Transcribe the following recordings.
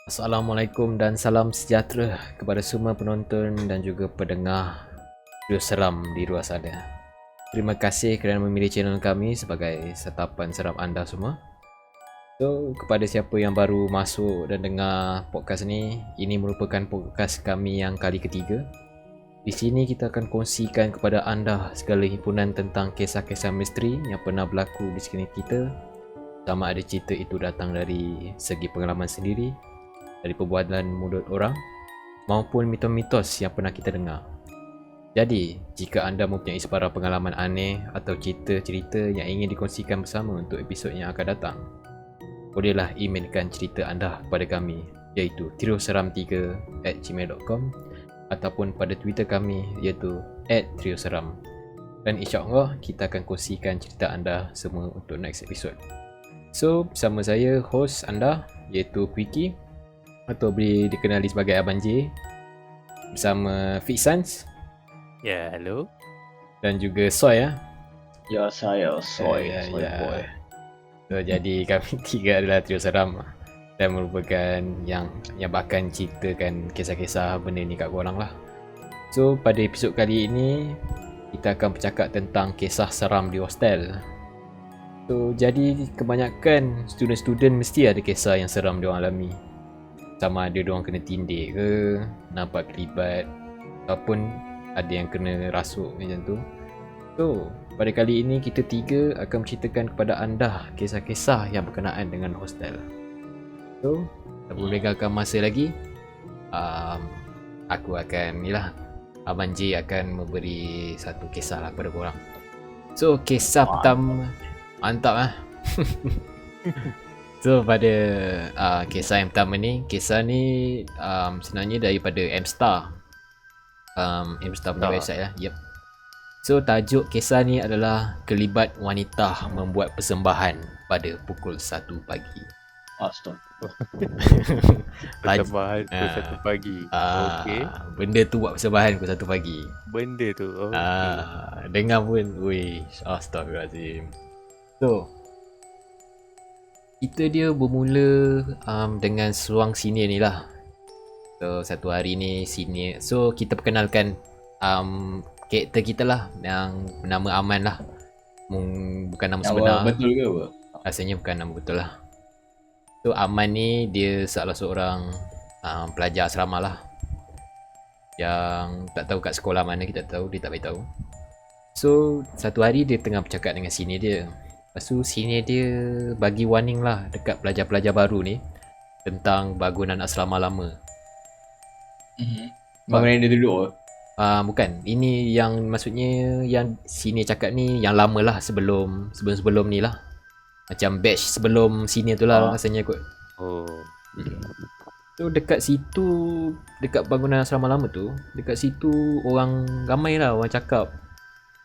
Assalamualaikum dan salam sejahtera kepada semua penonton dan juga pendengar video seram di luar sana. Terima kasih kerana memilih channel kami sebagai setapan seram anda semua. So, kepada siapa yang baru masuk dan dengar podcast ini merupakan podcast kami yang kali ketiga. Di sini kita akan kongsikan kepada anda segala himpunan tentang kisah-kisah misteri yang pernah berlaku di sekeliling kita. Sama ada cerita itu datang dari segi pengalaman sendiri, dari perbuatan mulut orang maupun mitos-mitos yang pernah kita dengar. Jadi, jika anda mempunyai sebarang pengalaman aneh atau cerita-cerita yang ingin dikongsikan bersama untuk episod yang akan datang, bolehlah emailkan cerita anda kepada kami, iaitu trioseram3@gmail.com ataupun pada Twitter kami, iaitu @trioseram. Dan insyaAllah kita akan kongsikan cerita anda semua untuk next episode. So, bersama saya, host anda, iaitu Quickie, atau boleh dikenali sebagai Abang J, bersama Fixans. Ya, hello. Dan juga Soy. Ya, saya Soy Boy. So, jadi kami tiga adalah trio seram dan merupakan yang bakal ceritakan kisah-kisah benda ni kat korang lah. So, pada episod kali ini kita akan bercakap tentang kisah seram di hostel. So, jadi kebanyakan student-student mesti ada kisah yang seram diorang alami. Sama ada diorang kena tindik ke, nampak kelibat, ataupun ada yang kena rasuk macam tu. So, pada kali ini kita tiga akan menceritakan kepada anda kisah-kisah yang berkenaan dengan hostel. So, tak boleh gangguan masa lagi. Aku akan Abang J akan memberi satu kisah lah kepada korang. So, kisah pertama mantap . So, pada kisah yang pertama ni, kisah ni sebenarnya daripada M-Star. M-Star punya website lah. Yep. So, tajuk kisah ni adalah kelibat wanita membuat persembahan pada pukul 1 pagi. Astaga. Persembahan pukul 1 pagi. Okey. Benda tu buat persembahan pukul 1 pagi. Benda tu. Okay. Dengar pun, weh, astagfirullahaladzim. So, cerita dia bermula dengan seorang senior ni lah. So, satu hari ni senior. So, kita perkenalkan karakter kita lah yang bernama Aman lah. Bukan nama sebenar. Betul ke apa? Rasanya bukan nama betul lah. So, Aman ni dia salah seorang pelajar asrama lah. Yang tak tahu kat sekolah mana, kita tak tahu, dia tak beritahu. So, satu hari dia tengah bercakap dengan senior dia. Lepas tu senior dia bagi warning lah dekat pelajar-pelajar baru ni tentang bangunan asrama lama. Bangunan dia duduk ke? Bukan. Ini yang maksudnya yang senior cakap ni yang lama lah sebelum ni lah. Macam batch sebelum senior tu lah rasanya kot. So dekat situ, dekat bangunan asrama lama tu, dekat situ orang ramai lah orang cakap.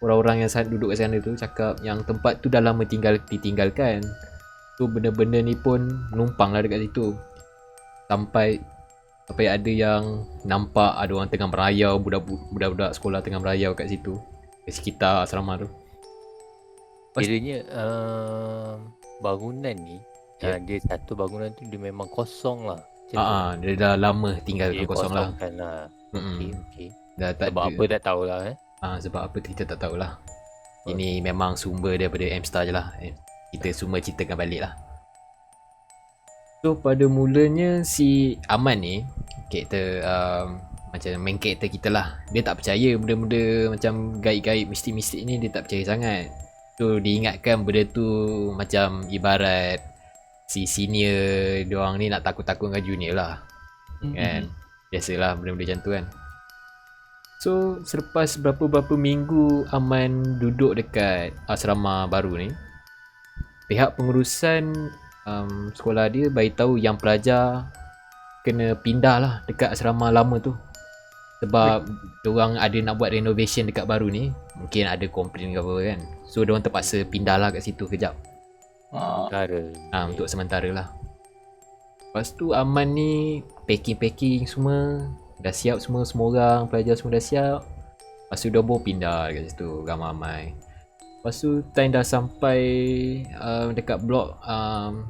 Orang-orang yang duduk kat sana tu cakap yang tempat tu dah lama ditinggalkan. So benda-benda ni pun menumpang lah dekat situ. Sampai ada yang nampak ada orang tengah merayau, budak-budak sekolah tengah merayau kat situ, di sekitar asrama tu. Kiranya bangunan ni, dia satu bangunan tu dia memang kosong lah. Dia dah lama tinggalkan kosong lah. Okay. Sebab apa tak tahulah sebab apa kita tak tahulah. Ini memang sumber daripada M-Star je lah. Kita semua ceritakan balik lah. So pada mulanya si Aman ni, karakter macam main karakter kita lah, dia tak percaya benda-benda macam gaib-gaib, mistik-mistik ni dia tak percaya sangat. So diingatkan benda tu macam ibarat si senior diorang ni nak takut-takutkan junior lah. Kan? Biasalah benda-benda macam tu kan. So selepas beberapa minggu Aman duduk dekat asrama baru ni, pihak pengurusan sekolah dia beritahu yang pelajar kena pindah lah dekat asrama lama tu. Sebab diorang ada nak buat renovation dekat baru ni. Mungkin ada komplain ke apa kan. So diorang terpaksa pindah lah kat situ kejap. Untuk sementara lah. Lepas tu Aman ni packing semua. Dah siap semua orang, pelajar semua dah siap. Lepas tu dia baru pindah dekat situ, ramai-ramai. Lepas tu time dah sampai dekat blok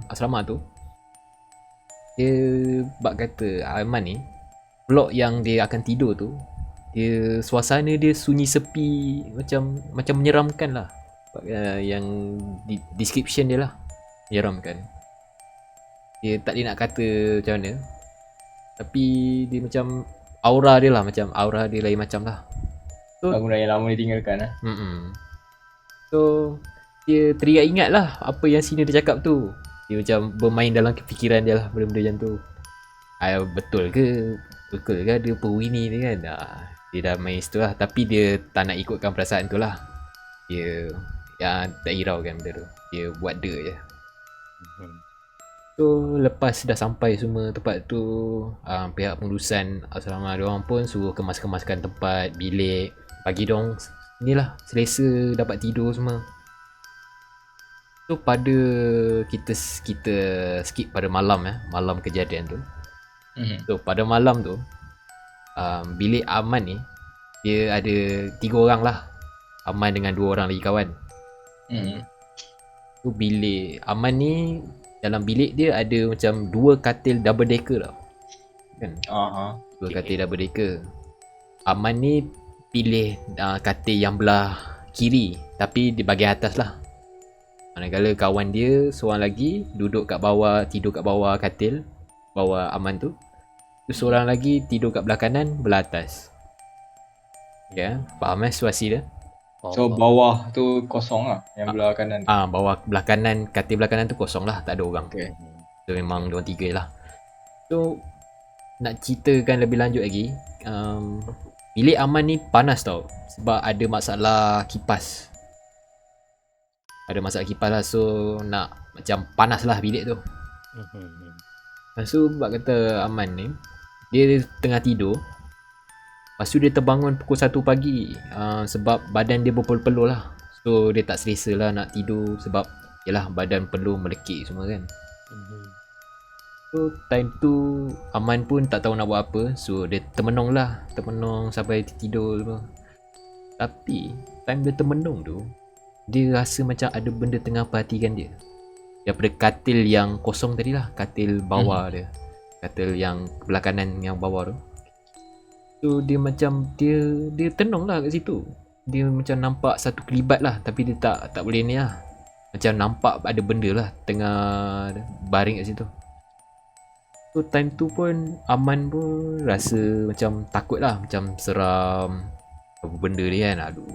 asrama tu, dia bak kata Aiman ni blok yang dia akan tidur tu, dia suasana dia sunyi sepi, macam menyeramkan lah. Yang description dia lah menyeramkan. Dia tak boleh nak kata macam mana, tapi dia macam aura dia lah, macam aura dia lain macam lah. Bangunan yang lama ditinggalkan lah. So dia teringat lah apa yang senior dia cakap tu. Dia macam bermain dalam fikiran dia lah, benda-benda macam tu. Betul ke dia perwini ni kan. Dia dah main situ lah, tapi dia tak nak ikutkan perasaan tu lah. Dia tak hiraukan benda tu, dia buat je. So lepas dah sampai semua tempat tu, pihak pengurusan asrama diorang pun suruh kemas-kemaskan tempat, bilik, bagi diorang ni lah selesa dapat tidur semua. So pada kita skip pada malam malam kejadian tu. So pada malam tu, bilik Aman ni dia ada 3 orang lah. Aman dengan 2 orang lagi kawan. So bilik Aman ni, dalam bilik dia ada macam 2 katil double decker tau. Kan? 2 katil double decker. Aman ni pilih katil yang belah kiri, tapi di bahagian atas lah. Manakala kawan dia seorang lagi duduk kat bawah, tidur kat bawah katil, bawah Aman tu. Tu seorang lagi tidur kat belah kanan, belah atas. Ya, faham situasi dia? So bawah tu kosong lah, yang belah kanan tu. Bawah belah kanan, katil belah kanan tu kosong lah, tak ada orang. Okay. So memang diorang 3 lah. So nak ceritakan lebih lanjut lagi, bilik Aman ni panas tau, sebab ada masalah kipas. Ada masalah kipas lah, so nak macam panas lah bilik tu. Lepas tu buat kata Aman ni, dia tengah tidur. Lepas tu dia terbangun pukul 1 pagi, sebab badan dia berpeluh-peluh lah. So dia tak selesa lah nak tidur, sebab yalah badan peluh melekit semua kan. So time tu Aman pun tak tahu nak buat apa, so dia termenung sampai tidur semua. Tapi time dia termenung tu, dia rasa macam ada benda tengah perhatikan dia. Daripada katil yang kosong tadi lah, katil bawah dia, katil yang belah kanan yang bawah tu. So dia macam dia tenung lah kat situ. Dia macam nampak satu kelibat lah, tapi dia tak boleh ni lah. Macam nampak ada benda lah tengah baring kat situ. So time tu pun Aman pun rasa macam takut lah, macam seram. Apa benda ni kan, aduh,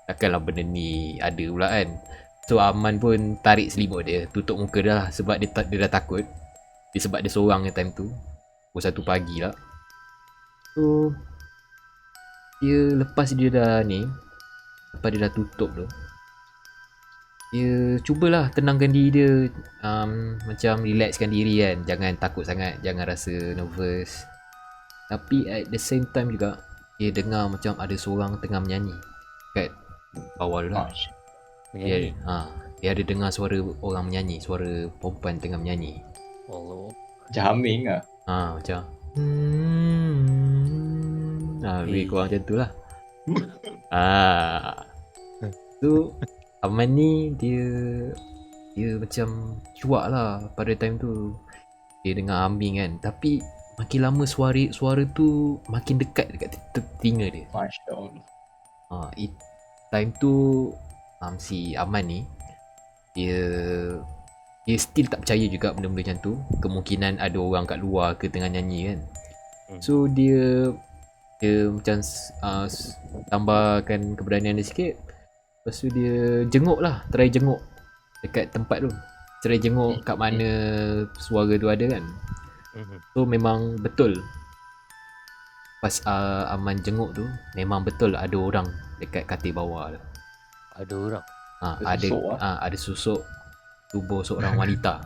takkanlah benda ni ada pula kan. So Aman pun tarik selimut dia, tutup muka dia lah, sebab dia dah takut. Sebab dia seorang time tu, pukul 1 pagi lah. So dia lepas dia dah tutup tu, dia cubalah tenangkan diri dia, macam relaxkan diri kan, jangan takut sangat, jangan rasa nervous. Tapi at the same time juga dia dengar macam ada seorang tengah menyanyi kat bawah tu lah. Dia ada dengar suara orang menyanyi, suara perempuan tengah menyanyi. Allah. Macam humming lah. Macam lebih kurang macam tu lah. So Aman ni dia macam cuak lah pada time tu. Dia dengar humming kan, tapi makin lama suara tu makin dekat telinga dia. Masya Allah. Time tu si Aman ni dia still tak percaya juga benda-benda macam tu. Kemungkinan ada orang kat luar ke tengah nyanyi kan. So dia macam tambahkan keberanian dia sikit. Lepas tu dia try jenguk dekat tempat tu. Try jenguk kat mana suara tu ada kan. So memang betul. Pas Aman jenguk tu, memang betul ada orang dekat katil bawah tu. Ada orang? Ada susuk tubuh seorang wanita.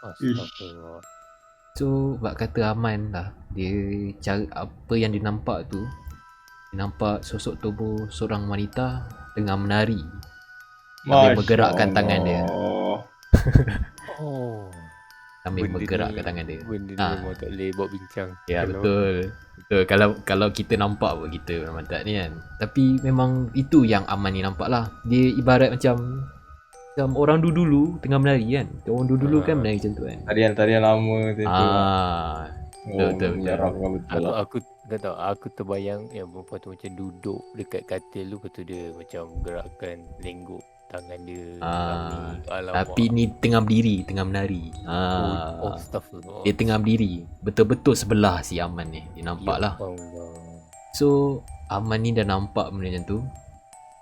Astagfirullah. So buat kata Aman lah, dia cara apa yang dia nampak tu, dia nampak sosok tubuh seorang wanita tengah menari sambil bergerakkan tangan dia. Sambil bergerakkan tangan dia. Benda ni memang tak boleh buat bincang. Ya, betul. Kalau kita nampak pun kita memang tak ni kan. Tapi memang itu yang Aman ni nampak lah. Dia ibarat macam Macam orang dulu tengah menari kan. Orang dulu kan menari macam tu kan. Tarian-tarian lama tu. Betul. Menyeramkan betul lah. Aku tak tahu, aku terbayang yang perempuan tu macam duduk dekat katil tu, lepas tu dia macam gerakkan lenggok tangan dia. Alamak. Tapi ni tengah berdiri, tengah menari. Oh, astagfirullah. Dia tengah berdiri. Betul-betul sebelah si Aman ni. Dia nampak lah. Allah. So Aman ni dah nampak benda macam tu.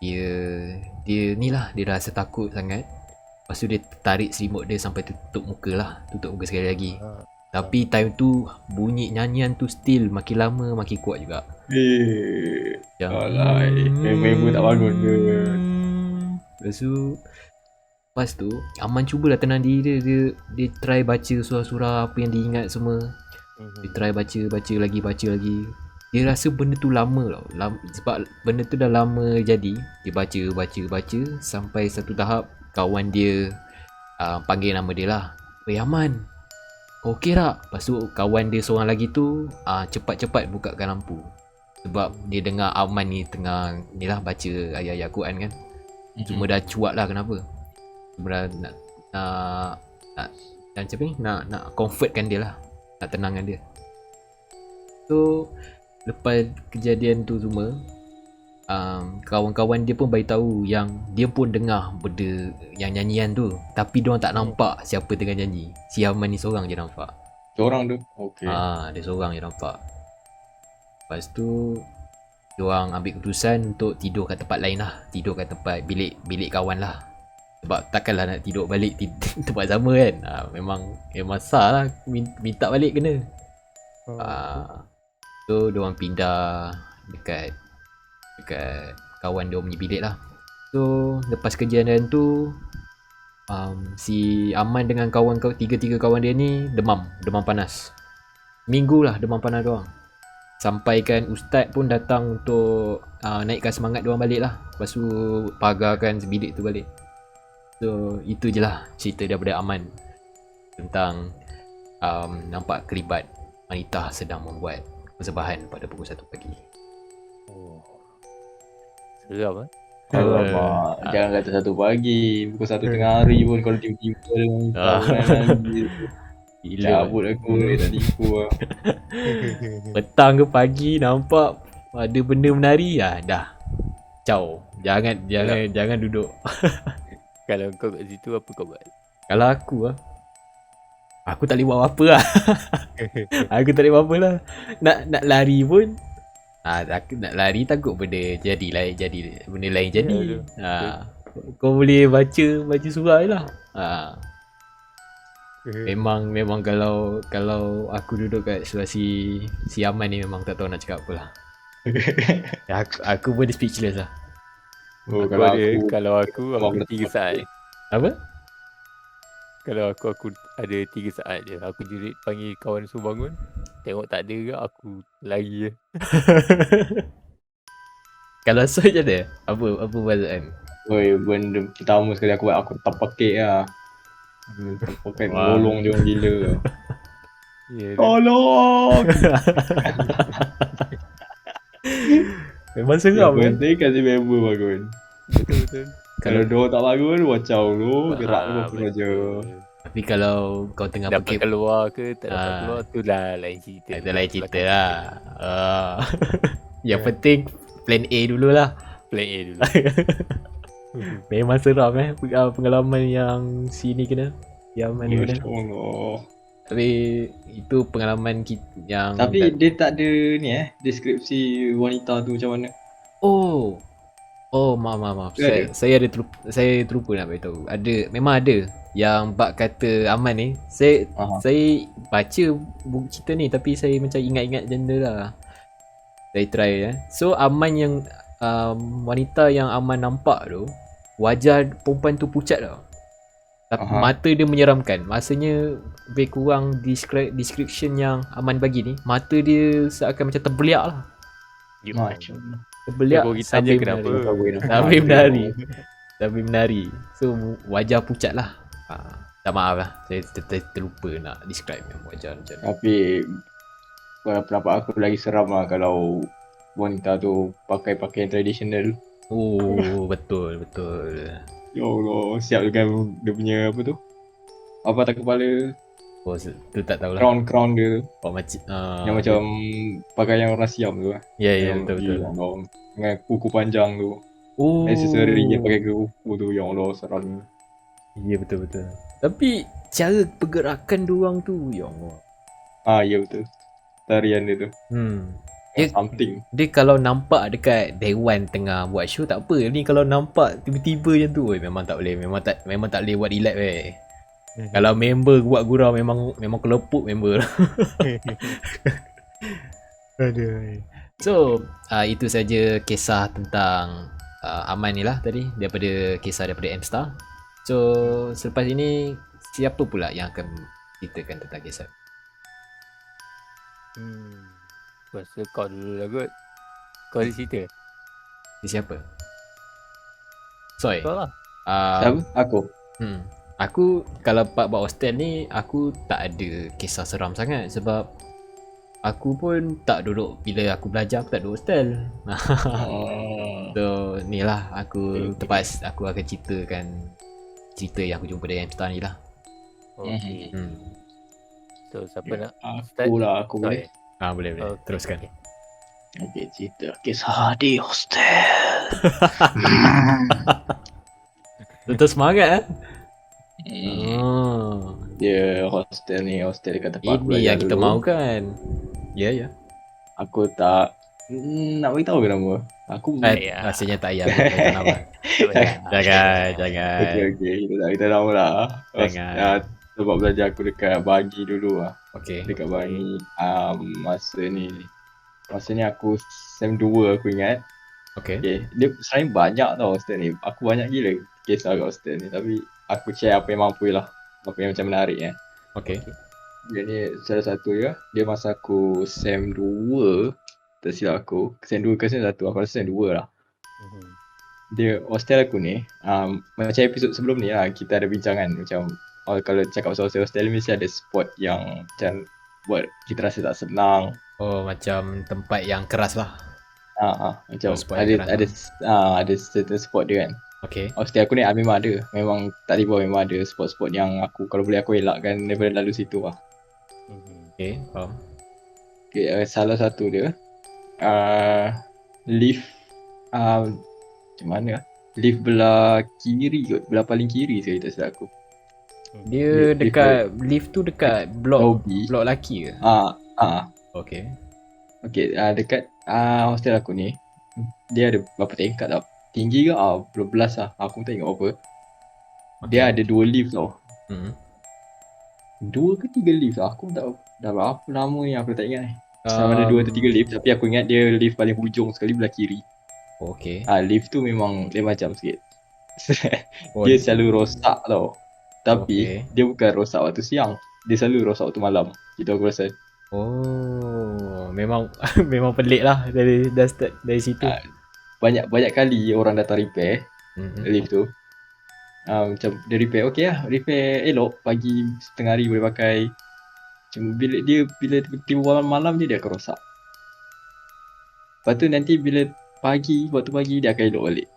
Dia ni lah, dia rasa takut sangat. Lepas tu dia tarik selimut dia sampai tutup muka lah. Tutup muka sekali lagi. Tapi time tu bunyi nyanyian tu still makin lama makin kuat juga. Alai, member tak bangun ke? Lepas tu Aman cubalah tenang diri dia. Dia try baca surah-surah apa yang dia ingat semua. Dia try baca lagi. Dia rasa benda tu lama tau. Sebab benda tu dah lama jadi. Dia baca sampai satu tahap kawan dia panggil nama dia lah. Weh Aman, kau okey tak? Lepas tu kawan dia seorang lagi tu cepat-cepat bukakan lampu. Sebab dia dengar Aman ni tengah ni lah baca ayat-ayat Quran kan. Cuma dah cuak lah kenapa. Cuma dah nak comfortkan dia lah. Nak tenangkan dia. So lepas kejadian tu semua, kawan-kawan dia pun beritahu yang dia pun dengar benda yang nyanyian tu, tapi diorang tak nampak siapa tengah nyanyi. Si Aman ni seorang je nampak. Seorang tu? Okay. Dia seorang je nampak. Lepas tu diorang ambil keputusan untuk tidur kat tempat lain lah. Tidur kat tempat bilik kawan lah. Sebab takkanlah nak tidur balik tempat sama kan. Memang sah lah minta balik kena. So diorang pindah dekat kawan dia punya bilik lah. So lepas kejadian tu si Aman dengan tiga kawan dia ni demam panas. Minggu lah demam panas doang. Sampaikan ustaz pun datang untuk naikkan semangat diorang balik lah. Lepas tu pagarkan bilik tu balik. So itu je lah cerita daripada Aman tentang nampak kelibat wanita sedang membuat persembahan pada pukul 1 pagi. Seram eh? Alamak, jangan kata 1 pagi, pukul 1 tengah hari pun kalau tiba-tiba lagi. Cabut aku tak tipu lah. Petang ke pagi nampak ada benda menari dah. Ciao. Jangan duduk. Kalau kau kat situ apa kau buat? Kalau aku tak boleh buat apa-apa lah. Aku tak boleh buat apa lah. Nak lari pun aku nak lari takut benda jadi benda lain jadi. Kau boleh baca surah je lah. Memang kalau aku duduk kat situasi si Aman ni memang tak tahu nak cakap apa lah. Aku pun speechless lah. Kalau aku ada 3 saat. Apa? Kalau aku ada 3 saat je. Aku jerit panggil kawan suruh bangun. Tengok tak ada ke, aku lari je. Kalau so je ada? Apa perasaan? Oi, benda pertama sekali aku buat, aku tapakek lah. Tapakek tolong je orang gila. Tolong! Memang seram Yang kan? penting kasi member bangun. Betul. Kalau diorang tak bangun, wacau dulu, gerak dulu apa saja. Tapi kalau kau tengah dapat keluar ke tak dapat keluar tu dah lain cerita. Itu lain cerita lah. Yang penting plan A dululah. Plan A dulu. Memang seram pengalaman yang sini kena. Yang mana kena. Allah. Tapi itu pengalaman kita yang Tapi dia tak ada ni deskripsi wanita tu macam mana. Maaf. Saya terlupa nak beritahu. Memang ada yang bab kata Aman ni. Saya baca buku cerita ni tapi saya macam ingat-ingat gender lah. Saya try So Aman yang wanita yang Aman nampak tu, wajah perempuan tu pucat tau. Tapi mata dia menyeramkan. Maksudnya lebih kurang description yang Aman bagi ni, mata dia seakan macam terbeliak lah. Terbeliak sampai menari. Sampai menari. So wajah pucat lah. Tak maaf lah, saya terlupa nak describe yang wajah macam ni. Tapi pendapat aku lagi seram lah kalau wanita tu pakai pakaian tradisional. Betul. Ya Allah, siap dengan dia punya apa tu? Apa atas kepala, Oh, tu tak tahulah. crown dia tu. Oh, macam Yang macam pakaian orang Siam tu lah. ya, ya, Yang betul-betul. ya Allah, dengan kuku panjang tu. Oh, Aksesori dia pakai ke kuku tu, ya Allah, seram. ya, betul-betul. Tapi cara pergerakan diorang tu, ya Allah. Ya betul. Tarian dia tu. Dia, Something. dia kalau nampak dekat Dewan tengah buat show tak apa. Ni kalau nampak tiba-tiba macam tu, memang tak boleh. Memang tak boleh buat relax weh. Kalau member buat gurau memang kelepuk member. Aduh. So, itu saja kisah tentang Aman ni lah tadi daripada M-Star. So, selepas ini siapa pula yang akan ceritakan tentang kisah? Rasa kau dulu lah kot. Kau ada cerita? Dia siapa? Soy. Kau lah. Siapa? Aku. Aku kalau buat hostel ni aku tak ada kisah seram sangat sebab aku pun tak duduk bila aku belajar aku tak duduk hostel. So ni lah aku terpaksa aku akan ceritakan cerita yang aku jumpa dari M-Star ni lah. Okay. So siapa nak start? Aku lah, aku boleh. Boleh. Okay. Teruskan. Okay, cerita kisah di hostel. Betul semangat Dia hostel dekat tempat aku Ini belajar yang kita dulu. mahukan. Ya. Aku tak nak beritahu ke nama. Aku Rasanya tak payah beritahu nama. Jangan. Okay, kita nama lah. Jangan. Sebab belajar aku dekat Bagi dulu lah. Okay. Dekat Bagi masa ni aku SEM 2 aku ingat. Okay. Dia sebenarnya banyak tau hostel ni. Aku banyak gila kisah kat hostel ni. Tapi aku share apa yang mampu lah. Apa yang macam menarik Okay. Dia ni salah satu dia masa aku SEM 2. Tak silap aku. SEM 2 ke SEM 1. Aku rasa SEM 2 lah. Dia hostel aku ni macam episod sebelum ni lah. Kita ada bincangan macam kalau cakap pasal hostel mesti ada spot yang macam buat kita rasa tak senang. Oh, macam tempat yang keras lah. Macam spot yang keras ada certain spot dia kan. Okay. Hostel aku ni memang ada. Memang tak tiba memang ada spot-spot yang aku kalau boleh aku elakkan daripada lalu situ lah. Okay, faham. Okay, salah satu dia lift macam mana lah. Lift belah kiri kot. Belah paling kiri sekali tak silap aku. Dia dekat lift tu dekat blok laki ke? Okay. Okay, dekat hostel aku ni dia ada berapa tingkat tau. Tinggi ke? 12 lah. Aku tak ingat apa. Dia ada 2 lift tau. 2 ke 3 lift lah. Aku tak dah berapa lama ni aku tak ingat ni. Sama ada 2 atau 3 lift. Tapi aku ingat dia lift paling hujung sekali belah kiri. Okay. Lift tu memang lain macam sikit. Dia selalu rosak tau. Tapi dia bukan rosak waktu siang. Dia selalu rosak waktu malam. Itu aku rasa. Memang memang pelik lah dari situ. Banyak kali orang datang repair lift tu. Macam dia repair okey lah. Repair elok. Pagi setengah hari boleh pakai. Cuma bila tiba malam je dia akan rosak. Lepas tu nanti bila waktu pagi dia akan elok balik.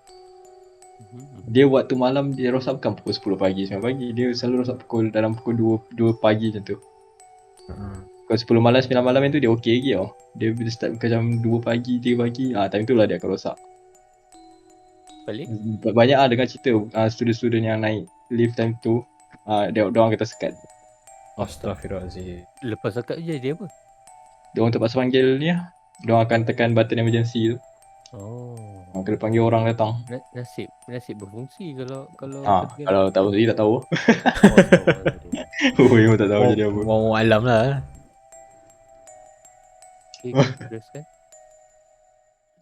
Dia waktu malam dia rosak bukan pukul 10 pagi 9 pagi. Dia selalu rosak dalam pukul 2 pagi macam tu. Kalau 10 malam 9 malam tu dia okey lagi tau. Dia bila start macam 2 pagi 3 pagi time tu lah dia akan rosak. Balik? Banyak lah dengar cerita student-student yang naik lift time tu dia orang kata sekat. Astaghfirullahaladzim. Lepas sekat je dia apa? Dia orang terpaksa panggil ni lah. Dia orang akan tekan button emergency tu. Kena panggil orang datang. Nasib berfungsi kalau kalau tahu sendiri tak tahu. Memang tak tahu jadi apa. Mau alam lah. Teruskan.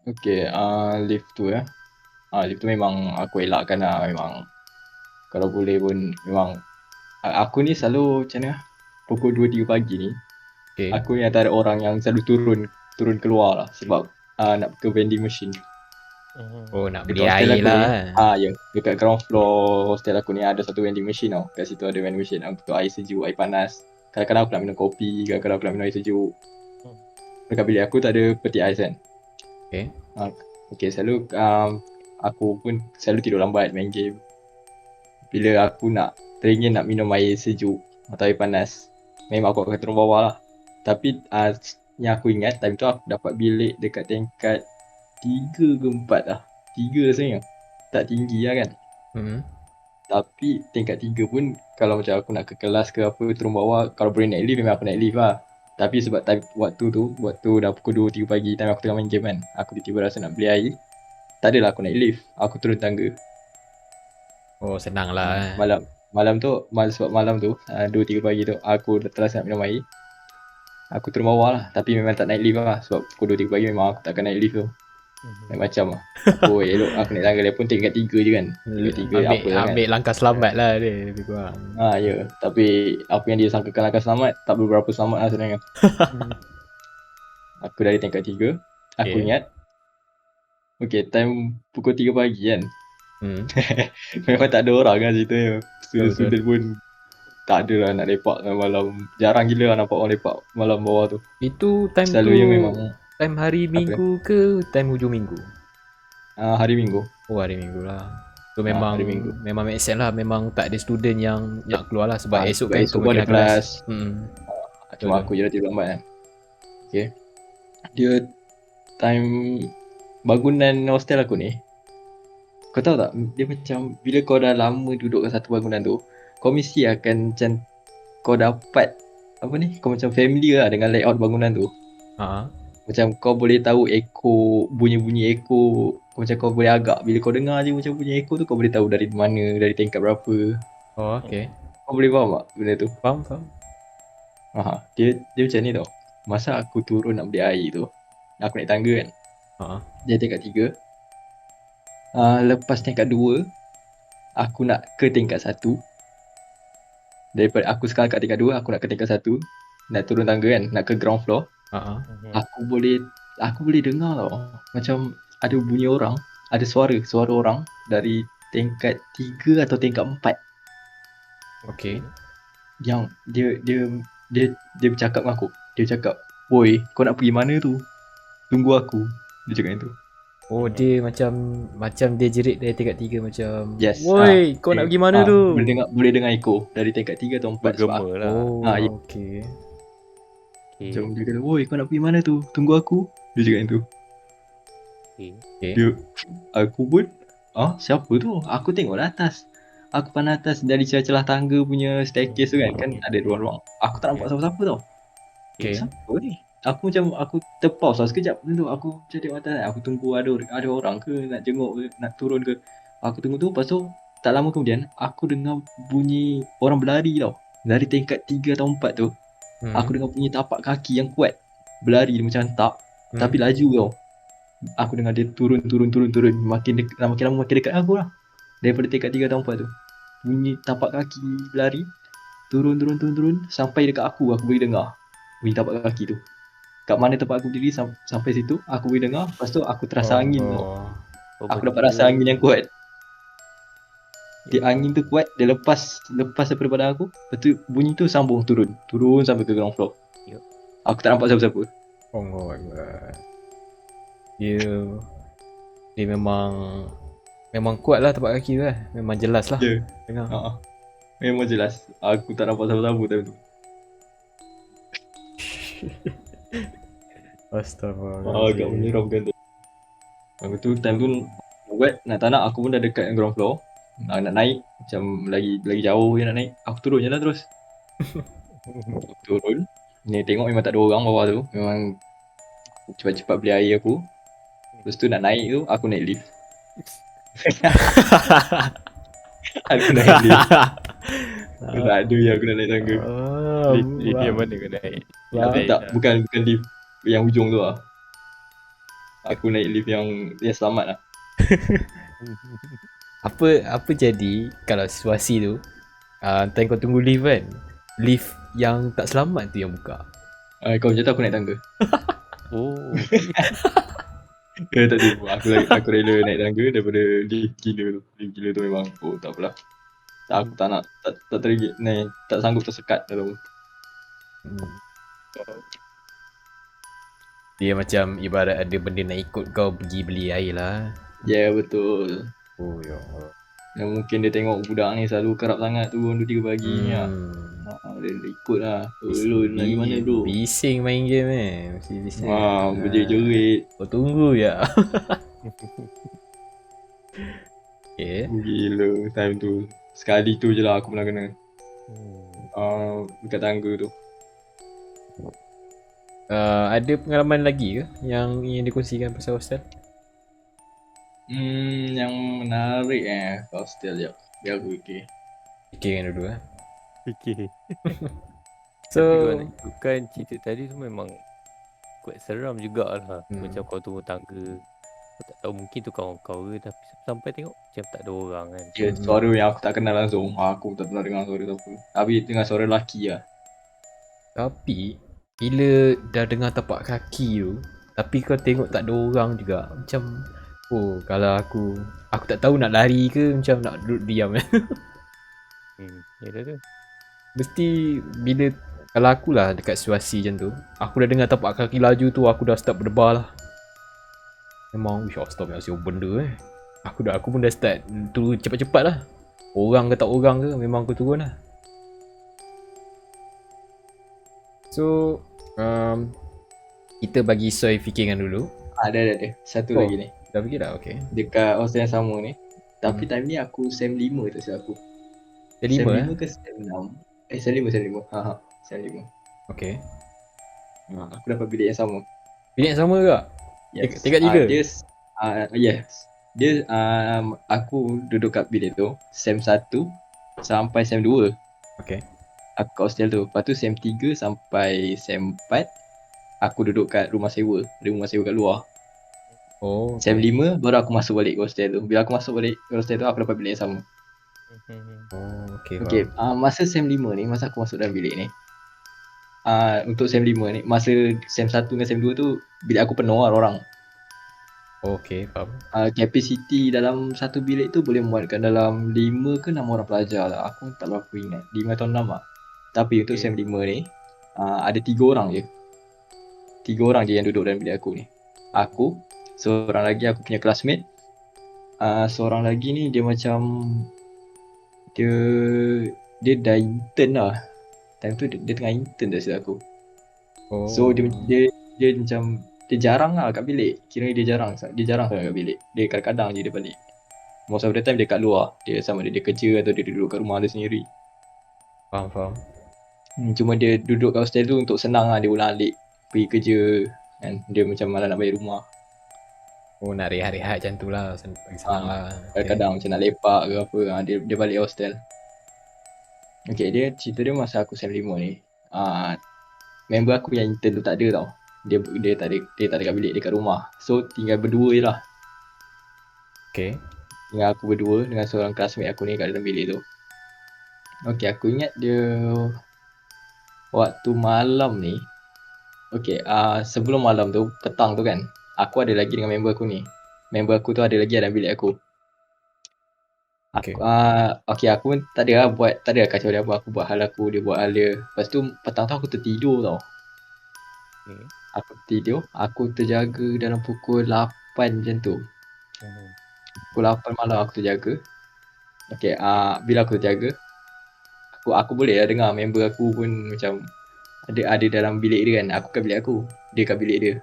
Okay, lift tu lift tu memang aku elakkan lah memang. Kalau boleh pun memang aku ni selalu macam mana pukul 2-3 pagi ni aku ni antara orang yang selalu turun keluar lah sebab nak ke vending machine. Nak beli air lah. Ya, dekat ground floor hostel aku ni ada satu vending machine tau. Kat situ ada vending machine untuk air sejuk, air panas. Kadang-kadang aku nak minum kopi, kadang-kadang aku nak minum air sejuk. Dekat bilik aku tak ada peti ais kan. Okay, selalu aku pun selalu tidur lambat main game. bila aku teringin nak minum air sejuk atau air panas, memang aku akan turun bawah lah. Tapi yang aku ingat time tu aku dapat bilik dekat tingkat 3 ke 4 lah. 3 rasanya. Tak tinggi lah kan. Tapi tingkat 3 pun kalau macam aku nak ke kelas ke apa turun bawah, kalau boleh naik lift memang aku naik lift lah. Tapi sebab time waktu dah pukul 2-3 pagi, time aku tengah main game kan, aku tiba-tiba rasa nak beli air. Tak adalah aku naik lift, aku turun tangga. Oh, senang lah. Malam tu, sebab malam tu 2-3 pagi tu aku dah terasa nak minum air. Aku turun bawah lah, tapi memang tak naik lift lah. Sebab pukul 2-3 pagi memang aku takkan naik lift tu. Macam lah. Aku elok aku naik tangga dia pun tingkat 3 je kan. Tingkat 3 apa lah kan. Ambil langkah selamat lah dia lebih kurang. Ya. Tapi apa yang dia sangkakan langkah selamat, tak beberapa selamat lah sebenarnya. Aku dari tingkat 3. Aku ingat. Okay, time pukul 3 pagi kan. Memang tak ada orang kan ceritanya. Student pun tak ada lah nak lepak malam. Jarang gila lah nampak orang lepak malam bawah tu. Itu time Selalunya tu memang time hari minggu ke time hujung minggu? Hari minggu. Oh, hari minggu lah. So memang hari Minggu. Memang make sense lah. Memang tak ada student yang nak keluar lah. Sebab esok kan esok pun ada kelas. Cuma aku je dah tidur lambat kan. Okay. Dia time bangunan hostel aku ni, kau tahu tak, dia macam bila kau dah lama duduk kat satu bangunan tu, kau mesti akan macam kau dapat apa ni, kau macam familiar lah dengan layout bangunan tu. Macam kau boleh tahu bunyi-bunyi echo. Macam kau boleh agak, bila kau dengar je macam bunyi echo tu, kau boleh tahu dari mana, dari tingkat berapa. Oh, okay. Kau boleh faham tak benda tu? Faham. Dia macam ni tau. Masa aku turun nak beli air tu, aku naik tangga kan. Dia tingkat 3. Lepas tingkat 2, aku nak ke tingkat 1. Daripada aku sekarang kat tingkat 2, aku nak ke tingkat 1. Nak turun tangga kan, nak ke ground floor. Aku boleh dengar tau, macam ada bunyi orang, ada suara orang dari tingkat 3 atau tingkat 4. Okay. Yang dia bercakap dengan aku. Dia cakap, "Woi, kau nak pergi mana tu? Tunggu aku." Dia cakap itu. Oh, dia macam dia jerit dari tingkat 3 macam, Yes. "Woi, kau nak pergi mana tu?" Boleh dengar echo dari tingkat 3 atau 4. Bergema lah. Oh, ya. okay. Macam dia kata, "Woi, kau nak pergi mana tu? Tunggu aku." Dia cakap itu. Okay. Aku pun, siapa tu? Aku tengok lah atas. Aku pandang atas dari celah-celah tangga punya staircase tu kan ada ruang-ruang. Aku tak nampak siapa-siapa tau. Okay. Siapa ni? Aku terpause lah sekejap tu. Aku macam tengok atas, aku tunggu ada orang ke nak jenguk ke, nak turun ke. Aku tunggu tu, lepas tu tak lama kemudian aku dengar bunyi orang berlari tau. Dari tingkat 3 atau 4 tu. Aku dengar bunyi tapak kaki yang kuat. Berlari macam tak, tapi laju tau. Aku dengar dia turun. Makin lama makin dekat aku lah. Daripada tingkat 3 atau 4 tu. Bunyi tapak kaki berlari. Turun. Sampai dekat aku boleh dengar bunyi tapak kaki tu. Kat mana tempat aku berdiri sampai situ, aku boleh dengar. Lepas tu aku terasa angin tau. Aku dapat rasa angin yang kuat. Dia angin tu kuat, dia lepas daripada badan aku. Lepas tu bunyi tu sambung turun sampai ke ground floor. Aku tak nampak siapa-siapa. Oh my god. Dia memang kuat lah tapak kaki tu lah. Memang jelas lah. Dengar. Memang jelas. Aku tak nampak siapa-siapa time tu. Astaghfirullah. Agak menyeramkan tu. Aku tu time tu buat nak tak nak aku pun dah dekat ground floor. Nak naik macam lagi jauh je nak naik. Aku turun je lah terus. Turun. Ni tengok memang tak ada orang bawah tu. Memang cepat-cepat beli air aku. Lepas tu nak naik tu aku naik lift. Aku naik lift. Tak ada yang aku nak naik tangga. Lift yang mana kau naik? Bukan lift yang hujung tu lah. Aku naik lift yang selamat lah. Apa jadi kalau situasi tu time kau tunggu lift kan, lift yang tak selamat tu yang buka? Kau macam tu aku naik tangga. Oh. Tak ada. Aku rela naik tangga daripada lift gila tu. Lift gila tu memang tak apalah. Aku tak nak, tak terigit ni, tak sanggup tersekat dalam. Dia macam ibarat ada benda nak ikut kau pergi beli air lah. Ya, betul. Oh ya Allah. Dan mungkin dia tengok budak ni selalu kerap sangat turun 2-3 pagi ni lah. Dia ikut lah. Lu lagi mana dulu? Bising main game mesti bising. Berjerit-jerit. Kau tunggu ya. Okay. Gila time tu. Sekali tu je lah aku pernah kena. Dekat tangga tu. Ada pengalaman lagi ke yang ingin dikongsikan pasal hostel? Yang menarik hostel je. Biar aku fikir. Fikirkan dulu Okay. So, Tapi kalau nak ikutkan cerita tadi tu memang quite seram jugalah. Macam kau tunggu tangga. Kau tak tahu mungkin tu kawan kau ke, tapi sampai tengok macam tak ada orang kan. Ya, suara yang aku tak kenal langsung. Aku tak pernah dengar suara tu apa. Tapi dengar suara lelaki lah. tapi bila dah dengar tapak kaki tu, tapi kau tengok tak ada orang juga, macam kalau aku tak tahu nak lari ke macam nak duduk diam. Ya dah tu. Mesti bila kalau akulah dekat situasi macam tu, aku dah dengar tapak kaki laju tu, aku dah start berdebar lah. Memang astagfirullah benda Aku pun dah start turun cepat-cepat lah. Orang ke tak orang ke, memang aku turun lah. So kita bagi Soy fikirkan dulu. Ada. Satu lagi ni. Dah fikir dah? Okay. Dekat hostel yang sama ni. Tapi time ni aku SEM 5 tu silap aku. SEM 5 ke SEM 6? SEM 5. SEM 5. Okay. Aku dapat bilik yang sama. Bilik yang sama ke? Yes. Tingkat 3? Yes. Dia aku duduk kat bilik tu SEM 1 sampai SEM 2. Okay. Aku kat hostel tu. Lepas tu SEM 3 sampai SEM 4 aku duduk kat rumah sewa. Ada rumah sewa kat luar. Oh, SEM 5 baru aku masuk balik ke hostel tu. Bila aku masuk balik ke hostel tu, aku dapat bilik yang sama. Oh, okay. Okay, masa SEM 5 ni, masa aku masuk dalam bilik ni, untuk SEM 5 ni, masa SEM 1 dengan SEM 2 tu, bilik aku penuh lah orang. Okay, faham. Capacity dalam satu bilik tu boleh muatkan dalam 5 ke 6 orang pelajar lah. Aku tak berapa ingat. 5 atau 6 lah. Tapi untuk SEM 5 ni, ada 3 orang je. 3 orang je yang duduk dalam bilik aku ni. Aku, seorang lagi aku punya classmate. Seorang lagi ni dia macam dia dah intern lah. Time tu dia tengah intern dah silap aku. So dia macam dia jarang lah kat bilik. Kira dia jarang sangat kat bilik. Dia kadang-kadang je dia balik. Most of the time dia kat luar. Dia sama dia kerja atau dia duduk kat rumah dia sendiri. Faham. Cuma dia duduk kat hostel tu untuk senang lah. Dia ulang-alik pergi kerja kan. Dia macam malah nak balik rumah. Nak rehat-rehat macam tu lah. Senang lah. Kadang-kadang macam nak lepak ke apa. Dia balik hostel. Okay, cerita dia masa aku SEM 5 ni. Member aku yang intern tu tak ada tau. Dia tak ada kat bilik, dia kat rumah. So tinggal berdua je lah. Okay. Tinggal aku berdua dengan seorang classmate aku ni kat dalam bilik tu. Okay, aku ingat dia waktu malam ni. Okay, sebelum malam tu, petang tu kan, aku ada lagi dengan member aku ni. Member aku tu ada lagi dalam bilik aku. Okay. Aku pun tak ada kacau dia apa. Aku buat hal aku, dia buat hal dia. Lepas tu petang tu aku tertidur tau. Aku tidur, aku terjaga dalam pukul 8 macam tu. Pukul 8 malam aku terjaga. Okay, bila aku terjaga, aku boleh lah dengar member aku pun macam ada dalam bilik dia kan. Aku kat bilik aku, dia kat bilik dia.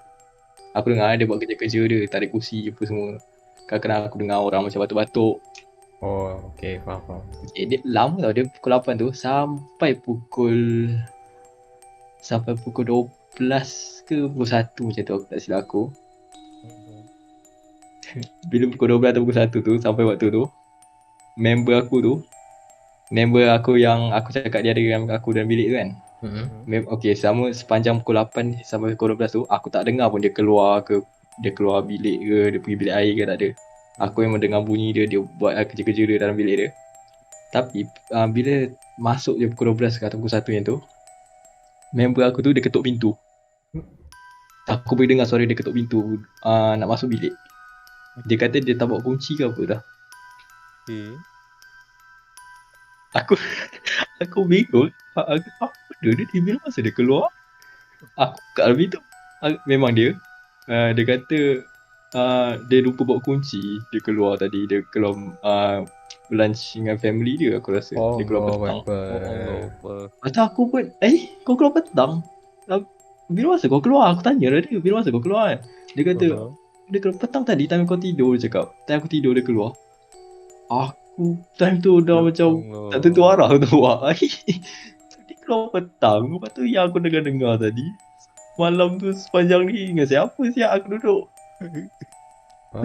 Aku dengar dia buat kerja-kerja dia, tarik kursi apa semua. Kadang-kadang aku dengar orang macam batuk-batuk. Oh, okay, faham. Okay, dia lama tau, dia pukul 8 tu sampai pukul 12 ke pukul 1 macam tu, aku tak silap aku. Bila pukul 12 atau pukul 1 tu, sampai waktu tu, member aku yang aku cakap dia ada dengan aku dalam bilik tu kan. Okay, sama sepanjang pukul 8 sampai pukul 12 tu, aku tak dengar pun dia keluar bilik ke, dia pergi bilik air ke, tak ada. Aku yang mendengar bunyi dia buat kerja-kerja dia dalam bilik dia. Tapi bila masuk je pukul 12 ke atau pukul 1 yang tu, member aku tu dia ketuk pintu. Aku boleh dengar suara dia ketuk pintu nak masuk bilik. Dia kata dia tak bawa kunci ke apa dah. Aku bingung. Apa dia bilang masa dia keluar. Aku kat dalam pintu. Memang dia. Dia kata dia lupa bawa kunci. Dia keluar tadi. Dia keluar lunch dengan family dia aku rasa. Dia keluar petang. Oh Allah Akbar. Lepas tu aku pun, kau keluar petang? Bila masa kau keluar? Aku tanya lah dia, bila masa kau keluar kan? Dia kata, Uh-huh. dia keluar petang tadi, time kau tidur, dia cakap. Time aku tidur dia keluar. Aku time tu dah Ya macam tak tentu Allah. arah tu awak. Dia keluar petang. Lepas tu yang aku dengar-dengar tadi. Malam tu sepanjang ni dengan siapa siap aku duduk.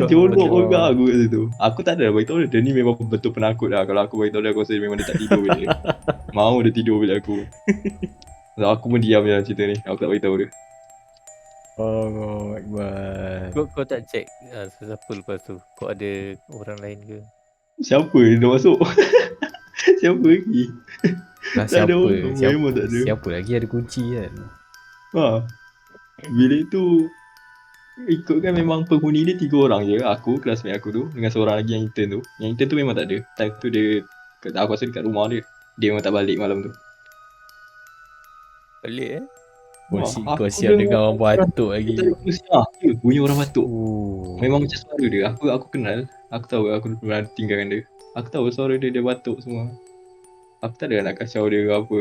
Jolok juga aku kat situ. Aku tak ada beritahu dia. Dia ni memang betul penakut lah. Kalau aku beritahu dia, aku rasa memang dia tak tidur bilik dia. Mau dia tidur bilik aku. So, aku pun diam je cerita ni. Aku tak beritahu dia. Allah Akbar. Kau tak check siapa lepas tu? Kau ada orang lain ke? Siapa yang dah masuk? Siapa lagi? Lah Tak ada siapa? orang. Memang tak ada. Siapa lagi ada kunci kan? Bilik tu ikutkan memang penghuni dia 3 orang je. Aku, classmate aku tu, dengan seorang lagi yang intern tu. Yang intern tu memang tak ada. Time tu dia, aku rasa dekat rumah dia. Dia memang tak balik malam tu. Balik Kau siap dengar orang batuk lagi. Bunyi orang batuk. Oh. Memang macam suara dia. Aku kenal. Aku tahu aku pernah tinggalkan dia. Aku tahu suara dia batuk semua. Aku tak ada nak kacau dia ke apa.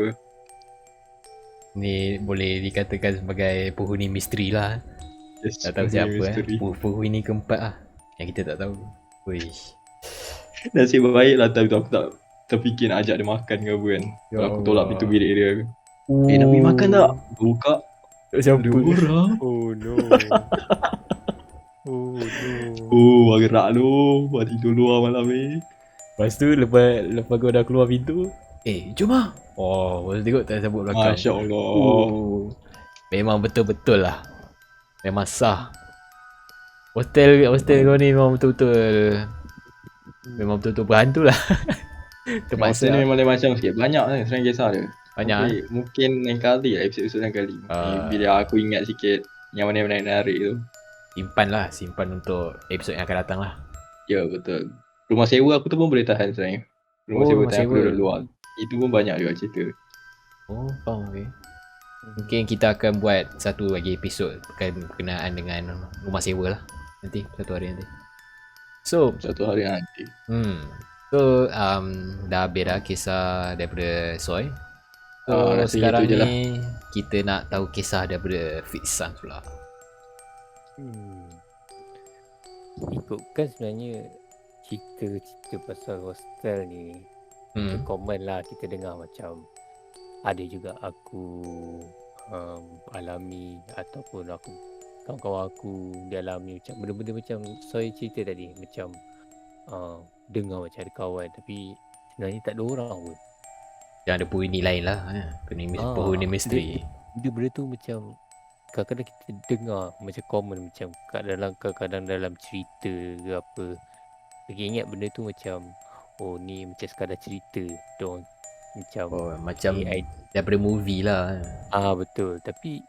Ni boleh dikatakan sebagai penghuni misteri lah. Yes, Tak tahu siapa misteri. penghuni keempat lah. Yang kita tak tahu. Wish. Nasib baik lah time tu aku tak terfikir nak ajak dia makan ke apa kan. Ya Aku tolak Allah. pintu bilik dia. Nak pergi makan tak? Buka. Siapa? Ada orang. Oh no. Oh no. Oh, gerak lu. Buat tidur luar malam ni. Lepas tu lepas kau dah keluar pintu, jom lah. Oh, baru tengok tak sabut belakang. Masya Allah. Oh. Memang betul-betul lah. Memang sah. Hostel kau ni memang betul-betul berhantu lah. Masa ni memang lain macam sikit. Banyak kan sebenarnya kisah dia. Banyak Okay, mungkin lain kali lah episod-episod lain kali. Bila aku ingat sikit yang mana menarik tu. Simpan untuk episod yang akan datang lah. Ya betul. Rumah sewa aku tu pun boleh tahan sebenarnya. Rumah sewa time aku duduk luar. Itu pun banyak juga cerita. Oh, faham okay. Mungkin kita akan buat satu lagi episod berkenaan dengan rumah sewa lah. Nanti, satu hari nanti. So, Satu hari nanti. So, dah habis dah kisah daripada Soy. So, Rasanya sekarang itu je lah. ni kita nak tahu kisah daripada Fitsan pula. Ikutkan sebenarnya cerita pasal hostel ni common lah kita dengar macam ada juga aku alami ataupun aku kawan-kawan aku dialami macam benda-benda macam Soy cerita tadi macam dengar macam ada kawan tapi sebenarnya tak ada orang pun. Yang ada penghuni lain lah, penghuni misteri. Benda tu macam kadang-kadang kita dengar macam common macam kadang-kadang dalam cerita ke apa. Lagi ingat benda tu macam ni macam sekadar cerita dong macam AI daripada movie lah. Betul. Tapi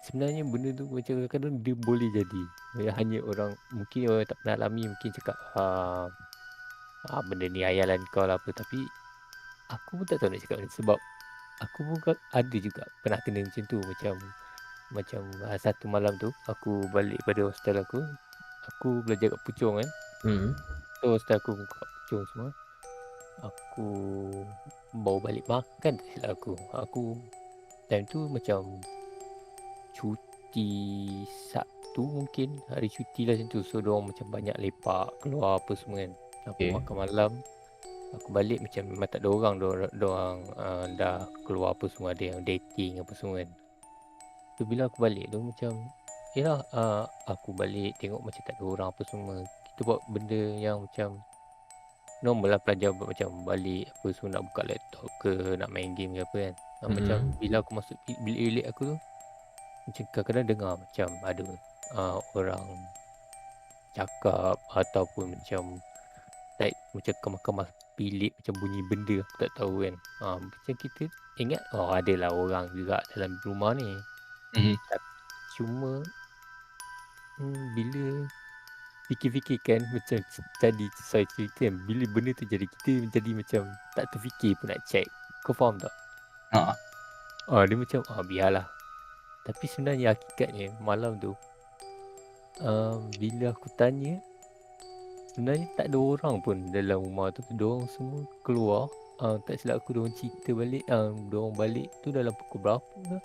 sebenarnya benda tu macam kadang-kadang dia boleh jadi. Hanya orang mungkin orang tak pernah alami mungkin cakap benda ni hayalan kau lah apa, tapi aku pun tak tahu nak cakap ni sebab aku pun ada juga pernah kena macam tu macam satu malam tu aku balik pada hostel aku belajar kat Puchong kan. So hostel aku buka Puchong semua. Aku bawa balik makan tak silap aku time tu macam cuti Sabtu mungkin hari cuti lah macam tu. So diorang macam banyak lepak keluar apa semua kan. Aku makan malam. Aku balik macam memang tak ada orang. Diorang dah keluar apa semua. Ada yang dating apa semua kan. So bila aku balik tu macam yelah aku balik tengok macam tak ada orang apa semua. Kita buat benda yang macam normal lah pelajar buat macam balik apa semua nak buka laptop ke nak main game ke apa kan. Macam bila aku masuk bilik aku tu macam kadang-kadang dengar macam ada orang cakap ataupun macam macam kemas-kemas bilik macam bunyi benda aku tak tahu kan. Macam kita ingat adalah orang juga dalam rumah ni. Cuma bila fikir-fikir kan macam tadi saya cerita kan, bila benda tu jadi kita jadi macam tak terfikir pun nak check. Kau faham tak? Dia macam biarlah. Tapi sebenarnya hakikatnya malam tu bila aku tanya sebenarnya tak ada orang pun dalam rumah tu. Diorang semua keluar. Tak silap aku diorang cerita balik. Diorang balik tu dalam pukul berapa lah.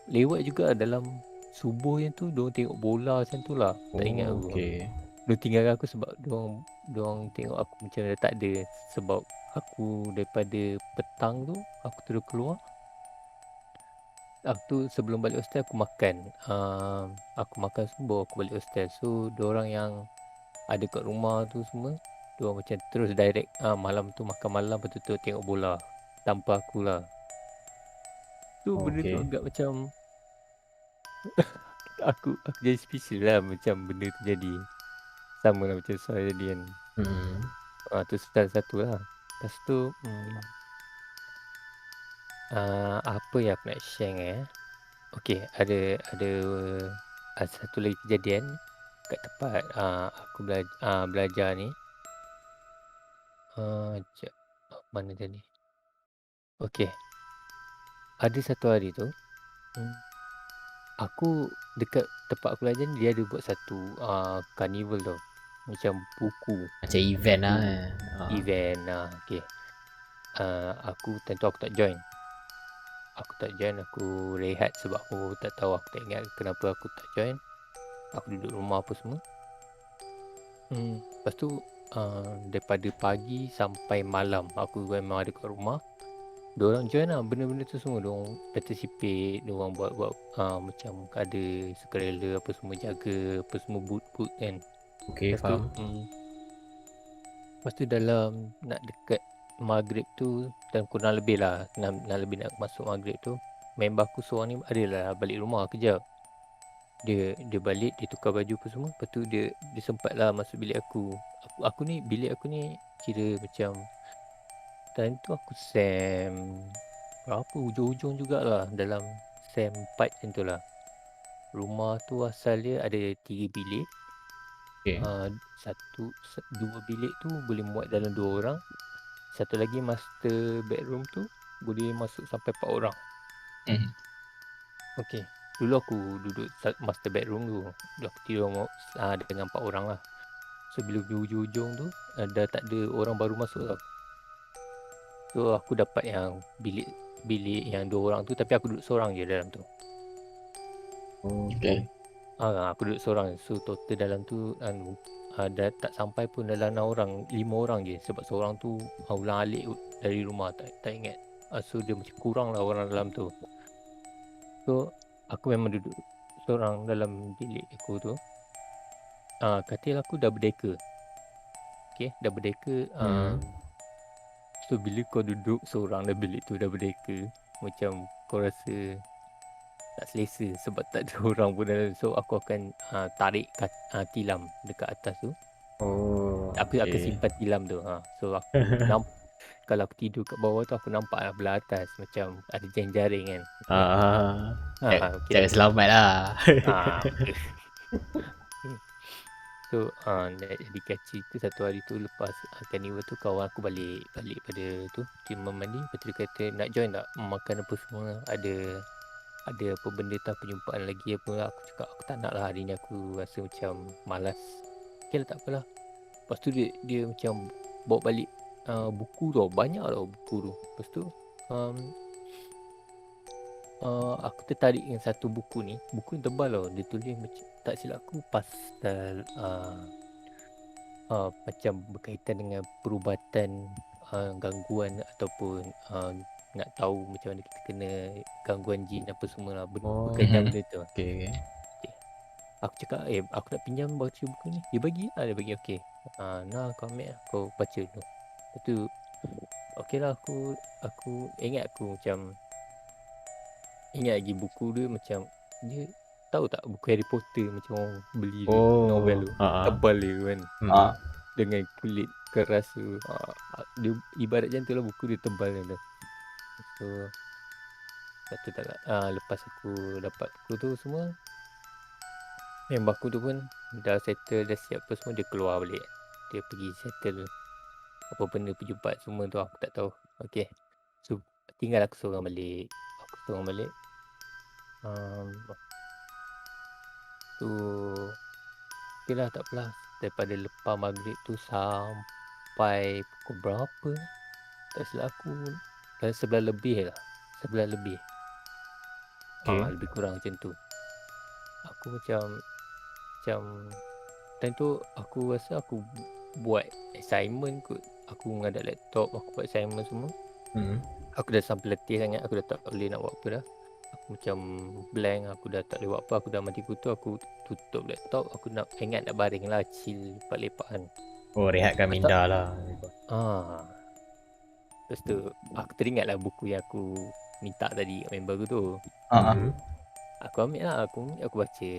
Lewat juga dalam subuh yang tu. Diorang tengok bola macam tu lah. Tak ingat aku. Okay. Diorang tinggalkan aku sebab diorang tengok aku macam dah tak ada. Sebab aku daripada petang tu aku terus keluar. Aku sebelum balik hostel aku makan. Aku makan semua aku balik hostel. So diorang yang ada kat rumah tu semua, diorang macam terus direct malam tu makan malam, lepas tu tengok bola tanpa akulah. Tu benda tu Okay. agak macam aku jadi special lah macam benda tu jadi. Sama lah macam saya jadi kan. Tu salah satu lah. Lepas tu apa yang aku nak share Okay, ada satu lagi kejadian kat tempat aku belajar ni. Sekejap. Mana tadi? Okay. Ada satu hari tu aku dekat tempat aku belajar ni dia ada buat satu carnival tau. Macam buku. Macam event lah. Event okay. Aku tentu aku tak join. Aku rehat sebab aku tak tahu, aku tak ingat kenapa aku tak join. Aku duduk rumah apa semua. Lepas tu daripada pagi sampai malam aku memang ada kat rumah. Diorang join lah benda-benda tu semua. Diorang participate. Diorang buat macam ada sukarela apa semua, jaga apa semua boot kan. Okay, faham. Lepas tu dalam nak dekat maghrib tu, dalam kurang lebih lah nak lebih nak masuk maghrib tu, member aku seorang ni adalah balik rumah kejap. Dia balik, dia tukar baju apa semua. Lepas tu dia sempat lah masuk bilik aku. Bilik aku ni kira macam time tu aku SEM berapa, hujung-hujung jugalah, dalam SEM 4 macam tu lah. Rumah tu asal dia ada 3 bilik. Okay. Dua bilik tu boleh muat dalam 2 orang. Satu lagi master bedroom tu boleh masuk sampai 4 orang. Okay. Dulu aku duduk master bedroom tu. Aku tidur dengan 4 orang lah. So bila hujung-hujung tu dah tak ada orang baru masuk tau. So aku dapat yang bilik yang 2 orang tu, tapi aku duduk seorang je dalam tu. Okay. Aku duduk seorang. So total dalam tu dah tak sampai pun dalam 6 orang, 5 orang je. Sebab seorang tu ulang alik dari rumah, tak ingat. So dia macam kurang lah orang dalam tu. So aku memang duduk seorang dalam bilik aku tu. Katil aku double decker. Okay, double decker. So bila kau duduk seorang dalam bilik tu double decker, macam kau rasa tak selesa sebab tak ada orang pun dalam. So aku akan tarik tilam dekat atas tu. Aku akan simpan tilam tu. So aku kalau aku tidur kat bawah tu, aku nampak lah belah atas macam ada jaring-jaring kan. Jangan selamat lah. So jadi kacil tu satu hari tu lepas carnival tu, kawan aku balik pada tu cuma mandi. Lepas tu dia kata nak join tak makan apa semua, ada apa benda tak perjumpaan lagi apa. Aku cakap aku tak nak lah, hari ni aku rasa macam malas. Okay lah, tak apalah. Lepas tu dia macam bawa balik buku tau, banyak tau buku tu. Lepas tu aku tertarik dengan satu buku ni. Buku ni tebal tau. Dia tulis macam, tak silap aku, pasal macam berkaitan dengan perubatan gangguan ataupun nak tahu macam mana kita kena gangguan jin apa semua lah. Berkaitan benda tu. Okay. Aku cakap aku nak pinjam baca buku ni. Dia bagi okay. Nah kau ambil lah, kau baca tu. Lepas tu okay lah, aku ingat lagi buku dia macam, dia tahu tak buku Harry Potter macam orang beli novel tu tebal dia kan. Dengan kulit keras tu. Dia ibarat macam tu lah, buku dia tebal tu. So satu tak lepas aku dapat buku tu semua, member aku tu pun dah settle, dah siap apa semua, dia keluar balik. Dia pergi settle apa benda perjumpaan semua tu, aku tak tahu. Okay, so tinggal aku seorang balik. Tu okey lah, tak apalah. Daripada lepas maghrib tu sampai pukul berapa tak silap aku, dalam 11 lebih lah. 11 lebih. Okay. Lebih kurang macam tu. Aku macam time tu aku rasa aku buat assignment kot. Aku mengadap laptop, aku buat assignment semua. Aku dah sampai letih sangat, aku dah tak boleh nak buat apa dah. Aku macam blank, aku dah tak boleh buat apa, aku dah mati kutu, aku tutup laptop, aku nak ingat nak baring lah, chill lepak-lepakan. Oh, rehatkan Lepas tu, minda lah. lepas tu aku teringat lah buku yang aku minta tadi kat member aku tu. Aku ambil lah, aku baca.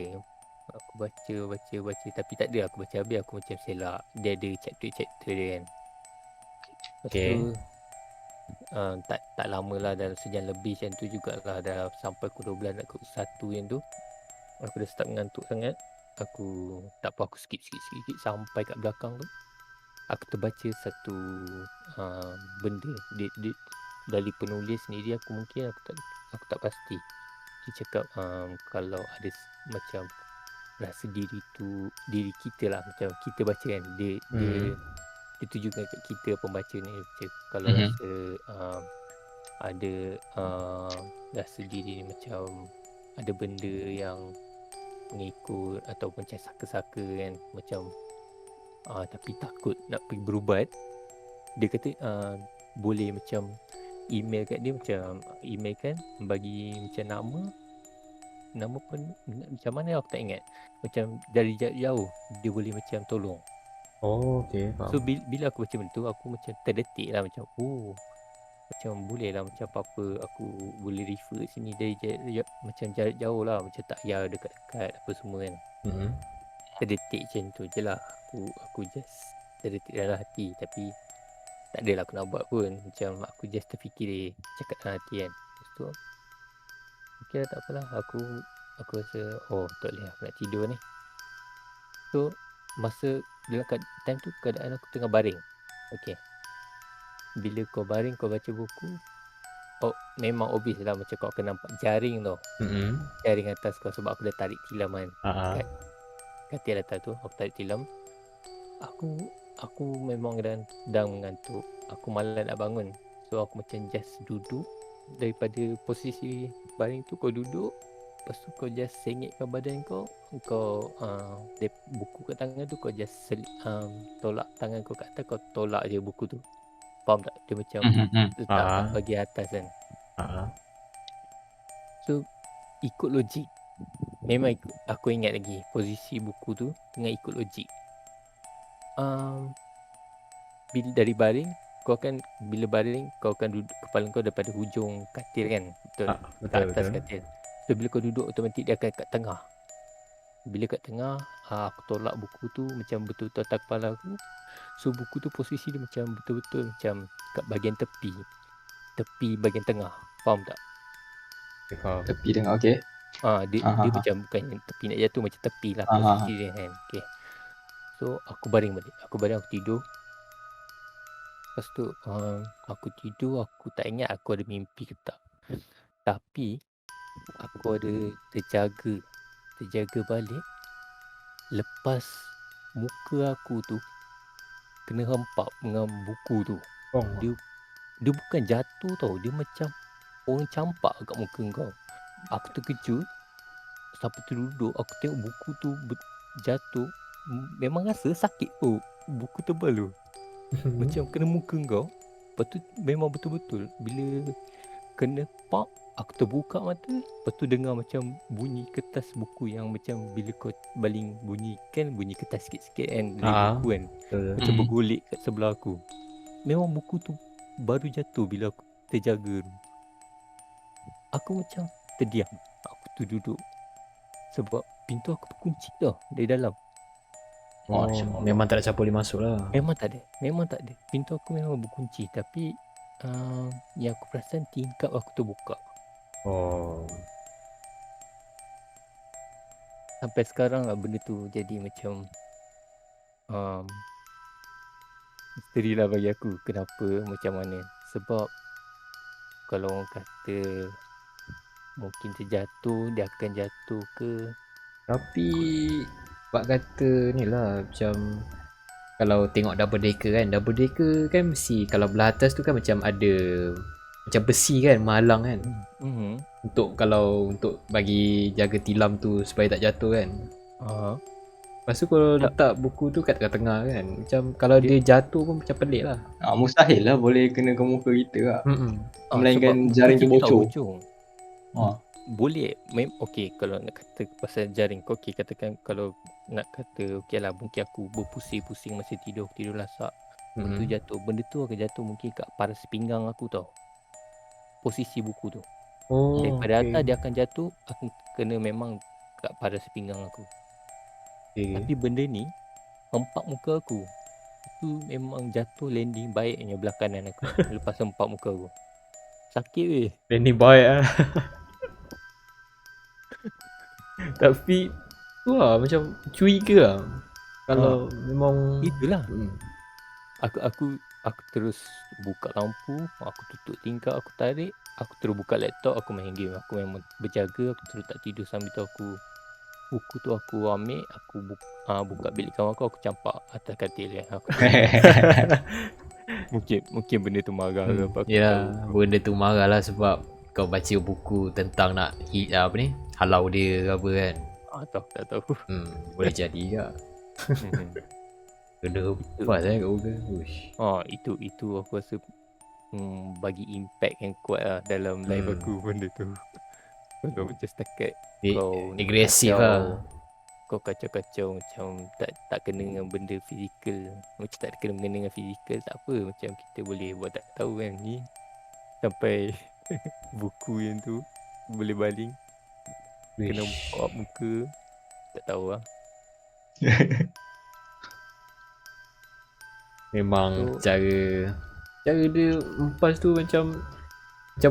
Aku baca tapi tak ada aku baca habis, aku macam selak. Dia ada chapter-chapter dia kan. Lepas tu tak lama lah, dalam sejam lebih macam tu jugalah, dah sampai pukul 12 nak pukul 1 yang tu. Aku dah start mengantuk sangat. Aku tak apa, aku skip sampai kat belakang tu. Aku terbaca satu benda dari penulis sendiri. Aku tak pasti. Dia cakap kalau ada macam rasa diri kita lah, macam kita baca kan, dia tujukan kat kita pembaca ni, macam kalau rasa ada rasa diri ni macam ada benda yang mengikut ataupun macam saka-saka kan, macam tapi takut nak pergi berubat, dia kata boleh macam email kat dia, macam bagi macam nama pun macam mana aku tak ingat, macam dari jauh dia boleh macam tolong. Oh, okay, So faham. bila aku baca benda tu, aku macam terdetik lah, macam macam boleh lah, macam apa-apa aku boleh refer sini dari macam jarak jauh lah, macam tak payah dekat-dekat apa semua kan. Terdetik macam tu je lah. Aku just terdetik dalam hati, tapi tak adalah aku nak buat pun. Macam aku just terfikir cakap dalam hati kan. Lepas tu okey lah, tak apalah. Aku rasa tak boleh, aku nak tidur ni. So masa dalam time tu keadaan aku tengah baring. Okey, bila kau baring kau baca buku, memang obvious lah, macam kau akan nampak jaring tau. Jaring atas kau, sebab aku dah tarik tilam kan. Kat katil atas tu aku tarik tilam. Aku memang dah mengantuk. Aku malas nak bangun. So aku macam just duduk. Daripada posisi baring tu, kau duduk, lepas tu kau just sengitkan badan kau. Kau buku kat tangan tu, kau just tolak tangan kau kat atas, kau tolak je buku tu. Faham tak? Dia macam letak kat bahagian atas kan. So ikut logik, memang aku ingat lagi posisi buku tu tengah ikut logik. Bila dari baring, bila baring kau akan duduk, kepala kau daripada hujung katil kan, betul? Kat atas katil. So bila kau duduk, otomatik dia akan kat tengah. Bila kat tengah, aku tolak buku tu macam betul-betul atas kepala aku. So buku tu posisi dia macam betul-betul macam kat bahagian tepi bahagian tengah. Faham tak? Faham. Tepi tengah, okay. Dia macam bukan tepi nak jatuh, macam tepi lah posisi dia kan. Okay. So aku baring balik. Aku tidur. Lepas tu aku tidur, aku tak ingat aku ada mimpi ke tak. Tapi aku ada terjaga balik lepas muka aku tu kena hempap dengan buku tu. Dia bukan jatuh tau, dia macam orang campak kat muka kau. Aku terkejut. Sampai terduduk, aku tengok buku tu jatuh. Memang rasa sakit tu. Buku tebal tu macam kena muka kau. Lepas tu memang betul-betul bila kena pak, aku terbuka mata. Lepas tu dengar macam bunyi kertas buku yang macam bila kau baling bunyi kan, bunyi kertas sikit-sikit kan dari buku kan. Macam bergolek kat sebelah aku. Memang buku tu baru jatuh bila aku terjaga tu. Aku macam terdiam. Aku tu duduk sebab pintu aku berkunci tau dari dalam. Memang tak ada siapa boleh masuk lah. Memang tak ada. Pintu aku memang berkunci, tapi yang aku perasan tingkap aku terbuka. Sampai sekarang lah benda tu jadi macam misteri lah bagi aku. Kenapa, macam mana. Sebab kalau orang kata mungkin terjatuh, dia akan jatuh ke. Tapi Sebab kata ni lah macam kalau tengok double decker kan mesti kalau belah atas tu kan macam ada macam besi kan menghalang kan. Untuk kalau untuk bagi jaga tilam tu supaya tak jatuh kan. Lepas tu kalau letak buku tu kat tengah-tengah kan, macam kalau dia jatuh pun macam pelik lah. Mustahil lah boleh kena ke muka kita lah. Melainkan jaring tu bocor. Boleh okey kalau nak kata pasal jaring kau, okey katakan kalau nak kata okey lah mungkin aku berpusing-pusing masa tidur lasak, benda tu jatuh, benda tu akan jatuh mungkin kat paras pinggang aku tau, posisi buku tu. Daripada atas dia akan jatuh, akan kena memang kat paras pinggang aku. Tapi benda ni hempak muka aku, itu memang jatuh landing baiknya belah kanan aku. Lepas hempak muka aku sakit weh. Landing baik lah. Tapi tu lah macam curiga lah. Kalau memang itulah. Aku terus buka lampu, aku tutup tingkap, aku tarik, aku terus buka laptop, aku main game. Aku memang berjaga, aku terus tak tidur sambil tu buku tu aku ambil, aku buka bilik kawan aku campak atas katil kan. Aku mungkin benda tu marah ke apa aku tahu. Benda tu marah lah sebab kau baca buku tentang nak apa ni, halau dia ke apa kan. Tak tahu. Boleh jadi ke. Kena pas kat Google. Itu aku rasa bagi impact yang kuat lah dalam live aku benda tu. Kau macam setakat kau agresif lah. Kau kacau-kacau macam tak kena dengan benda fizikal, macam tak kena dengan fizikal, tak apa, macam kita boleh buat tak tahu kan ni sampai buku yang tu boleh baling kena bawa muka, tak tahu lah. Memang cara dia empas tu macam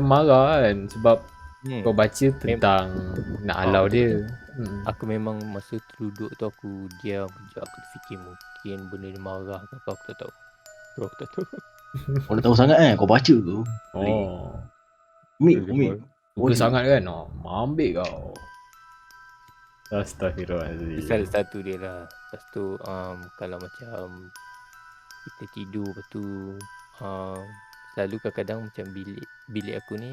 marah kan sebab kau baca tentang nak halau dia. Aku memang masa duduk tu aku diam je, aku fikir mungkin benda dia marah ke apa, aku tak tahu. Kau dah tahu sangat kau baca tu. Umik suka sangat kan. Ambil kau. Astagfirullahaladzim. Salah satu dia lah. Lepas tu kalau macam kita tidur, lepas tu selalu kadang-kadang macam bilik aku ni,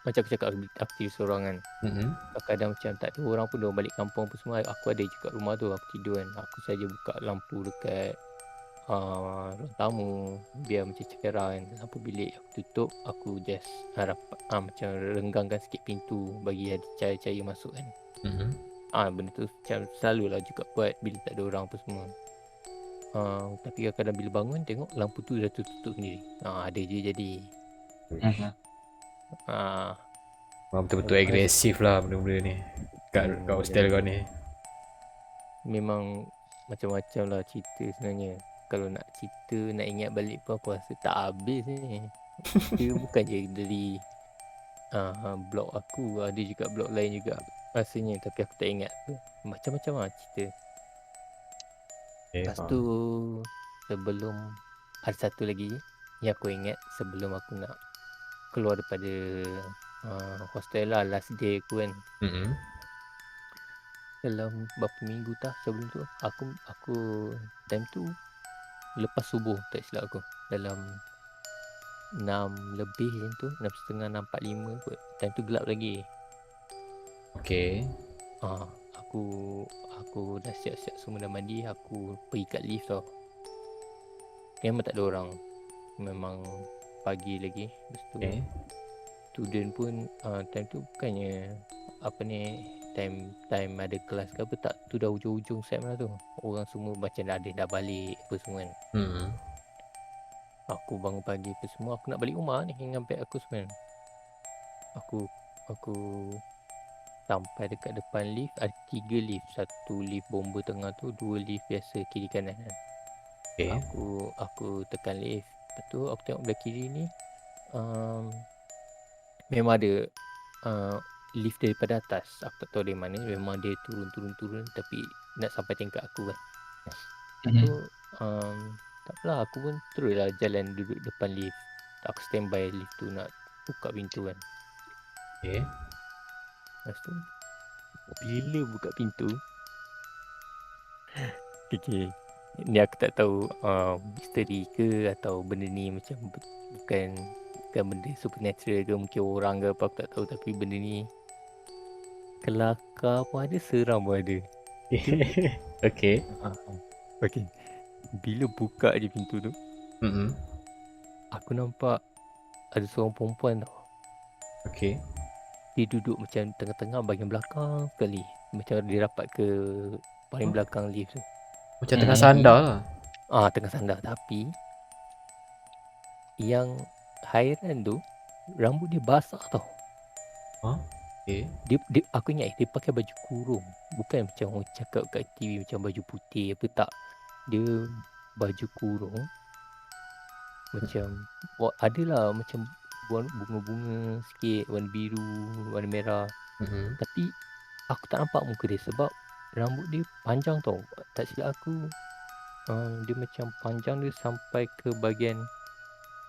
macam aku cakap aku tidur seorang kan. Kadang-kadang macam tak ada orang pun, diorang balik kampung pun semua, aku ada je kat rumah tu, aku tidur kan. Aku saja buka lampu dekat ruang tamu biar macam cerah kan. Lampu bilik aku tutup, aku just macam renggangkan sikit pintu bagi ada cahaya-cahaya masuk kan. Benda tu macam selalulah juga buat bila tak ada orang apa semua. Tapi kadang-kadang bila bangun tengok lampu tu dah tutup sendiri. Ada je jadi. Betul-betul agresif lah benda-benda ni kat hostel kau ni. Memang macam-macam lah cerita sebenarnya. Kalau nak cerita, nak ingat balik pun aku rasa tak habis ni. Dia bukan je dari blog aku, ada juga blog lain juga rasanya, tapi aku tak ingat tu. Macam-macam lah cerita. Lepas tu sebelum, ada satu lagi yang aku ingat sebelum aku nak keluar daripada hostel lah, last day aku kan. Dalam berapa minggu sebelum tu aku time tu lepas subuh tak silap aku, dalam 6 lebih macam tu, 6.30, 6.45 kot. Time tu gelap lagi. Aku dah siap-siap semua, dah mandi, aku pergi kat lift tau. Memang tak ada orang, memang pagi lagi. Lepas tu student pun time tu bukannya apa ni, time ada kelas ke apa, tak, tu dah hujung-hujung sem lah tu. Orang semua macam dah balik apa semua kan. Aku bangun pagi apa semua, aku nak balik rumah ni dengan beg aku semua. Aku sampai dekat depan lift, ada 3 lift. Satu lift bomba tengah tu, 2 lift biasa kiri kanan kan. Aku tekan lift. Lepas tu aku tengok belah kiri ni memang ada lift daripada atas. Aku tak tahu dari mana, memang dia turun tapi nak sampai tingkat aku kan. Tu tak apalah, aku pun teruslah jalan duduk depan lift. Aku standby lift tu nak buka pintu kan. Lepas tu bila buka pintu, Okay. Ni aku tak tahu misteri ke atau benda ni macam bukan benda supernatural ke, mungkin orang ke apa, aku tak tahu. Tapi benda ni kelakar pun ada, seram pun ada. Okay. Okay. Bila buka je pintu tu, aku nampak ada seorang perempuan tau. Okay. Dia duduk macam tengah-tengah bahagian belakang sekali. Macam dia rapat ke paling belakang lift tu. Macam tengah sandar lah. Tengah sandar. Tapi yang hairan tu, rambut dia basah tau. Okay. Aku ingat dia pakai baju kurung. Bukan macam orang cakap kat TV macam baju putih apa, tak. Dia baju kurung. Macam adalah macam bunga-bunga sikit, warna biru, warna merah. Tapi aku tak nampak muka dia sebab rambut dia panjang tau. Tak silap aku, dia macam panjang dia sampai ke bahagian,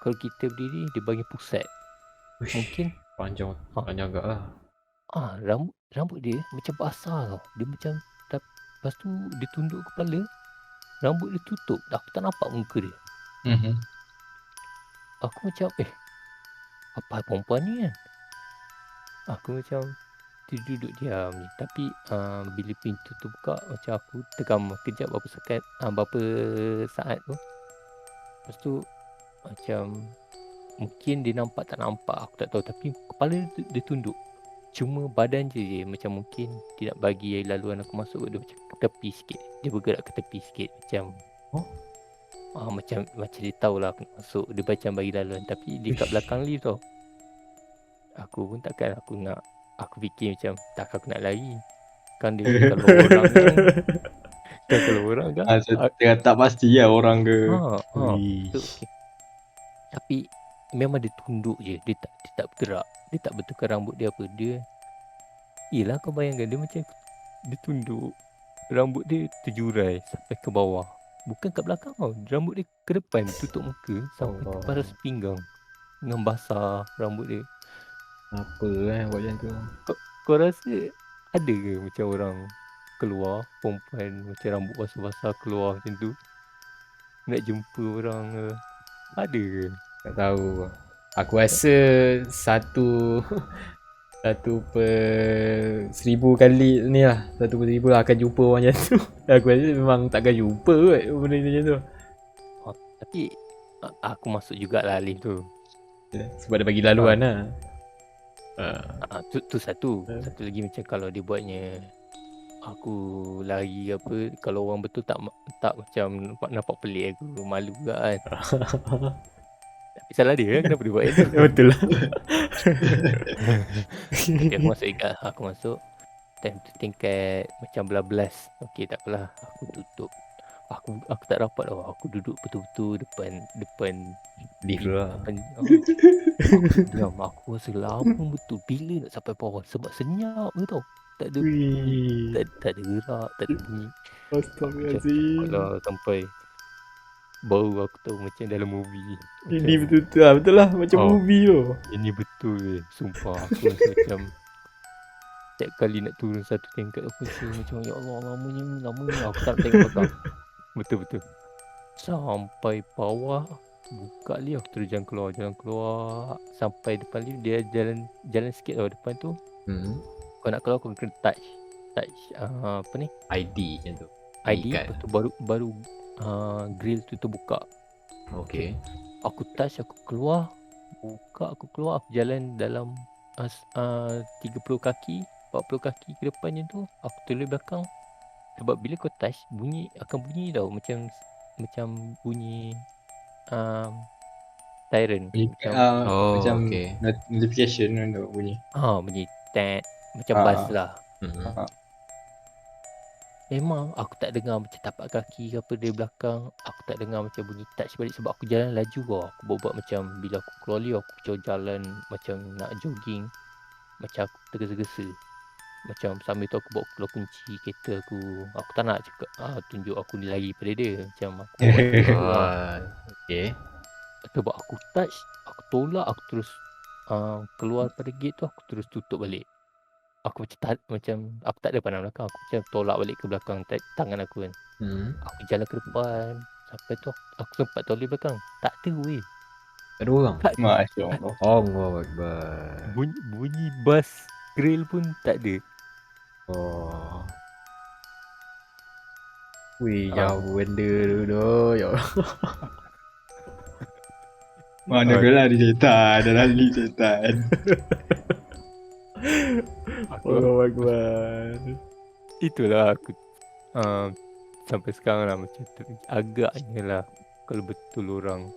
kalau kita berdiri di bahagian pusat. Uish, Mungkin panjang agak lah. rambut dia macam basah tau. Dia macam lepas tu dia tunduk kepala, rambut dia tutup. Aku tak nampak muka dia. Aku macam apa perempuan ni kan. Aku macam dia duduk diam ni. Tapi bila pintu tu buka, macam aku tegam kejap berapa saat tu. Lepas tu macam mungkin dia nampak tak nampak, aku tak tahu. Tapi kepala dia tunduk. Cuma badan je macam mungkin dia nak bagi laluan aku masuk, dia macam ke tepi sikit. Dia bergerak ke tepi sikit macam macam dia tahulah aku nak masuk. Dia macam bagi laluan. Tapi dia kat belakang lift tau. Aku pun takkan aku fikir macam takkan aku nak lari. Kan dia kalau orang kan kalau orang kan Tengah tak pasti lah orang ke. okay. Tapi memang dia tunduk je. Dia tak bergerak. Dia tak betulkan rambut dia apa. Yelah, kau bayangkan dia macam dia tunduk. Rambut dia terjurai sampai ke bawah. Bukan kat belakang tau. Rambut dia ke depan, tutup muka sampai ke paras pinggang. Dengan basah rambut dia. Apa buat macam tu? Kau rasa ada ke macam orang keluar, perempuan macam rambut basah-basah keluar macam tu? Nak jumpa orang ke? Ada ke? Tak tahu. Aku rasa satu per 1000 kali ni lah. 1/1000 lah akan jumpa orang macam tu. Aku rasa memang takkan jumpa kot benda macam tu. Tapi aku masuk jugalah lift tu. Sebab dia bagi laluan lah. Tu satu. Satu lagi macam kalau dia buatnya aku lari apa, kalau orang betul tak macam nampak pelik, aku malu juga kan. Tapi salah dia kenapa dia buat itu. Betul lah. Okay, aku masuk ikat. Aku masuk time tu tingkat macam belas. Okay, tak apalah. Aku tutup. Aku tak rapat tau. Aku duduk betul-betul depan lift lah. Aku diam. Aku rasa lama betul. Bila nak sampai bawah. Sebab senyap je tau. Tak ada gerak, tak ada bunyi. Astaghfirullahaladzim. Kalau sampai baru aku tahu macam dalam movie. Ini betul lah macam movie tu. Ini betul sumpah. Aku rasa macam setiap kali nak turun satu tingkat aku rasa macam ya Allah, lamanya aku tak nak tengok belakang. Betul. Sampai bawah buka lift, aku terus jalan keluar sampai depan lift. Dia jalan sikit tau depan tu. Kau nak keluar kau kena touch apa ni, ID macam tu. ID. Lepas tu baru grill tu terbuka. Okay. Aku touch, aku keluar. Aku keluar, aku jalan dalam 30 kaki 40 kaki ke depannya tu. Aku tulis belakang. Sebab bila kau touch, akan bunyi tau. Macam bunyi siren. Macam okay. notification tu bunyi. Bunyi tet. Macam buzz lah. Memang aku tak dengar macam tapak kaki ke apa dari belakang. Aku tak dengar macam bunyi touch balik. Sebab aku jalan laju tau. Aku buat macam bila aku keluar lift, aku macam jalan macam nak jogging. Macam aku tergesa-gesa. Macam sambil tu aku bawa keluar kunci kereta aku. Aku tak nak cakap tunjuk aku ni lagi pada dia. Macam aku okay. Sebab aku touch, aku tolak, aku terus keluar pada gate tu, aku terus tutup balik. Aku macam aku tak ada pandang belakang. Aku macam tolak balik ke belakang tangan aku kan. Aku jalan ke depan. Sampai tu aku sempat toleh belakang. Tak ada weh. Ada orang. Tak Masya Allah. Allahu Akbar. bunyi bas grill pun tak ada. Oh. Wih, Ah. jauh benda tu. Ya Allah. Mana kau lari setan. Dah lari setan. Allahu Akbar. Itulah aku sampai sekarang lah macam agaknya lah kalau betul orang.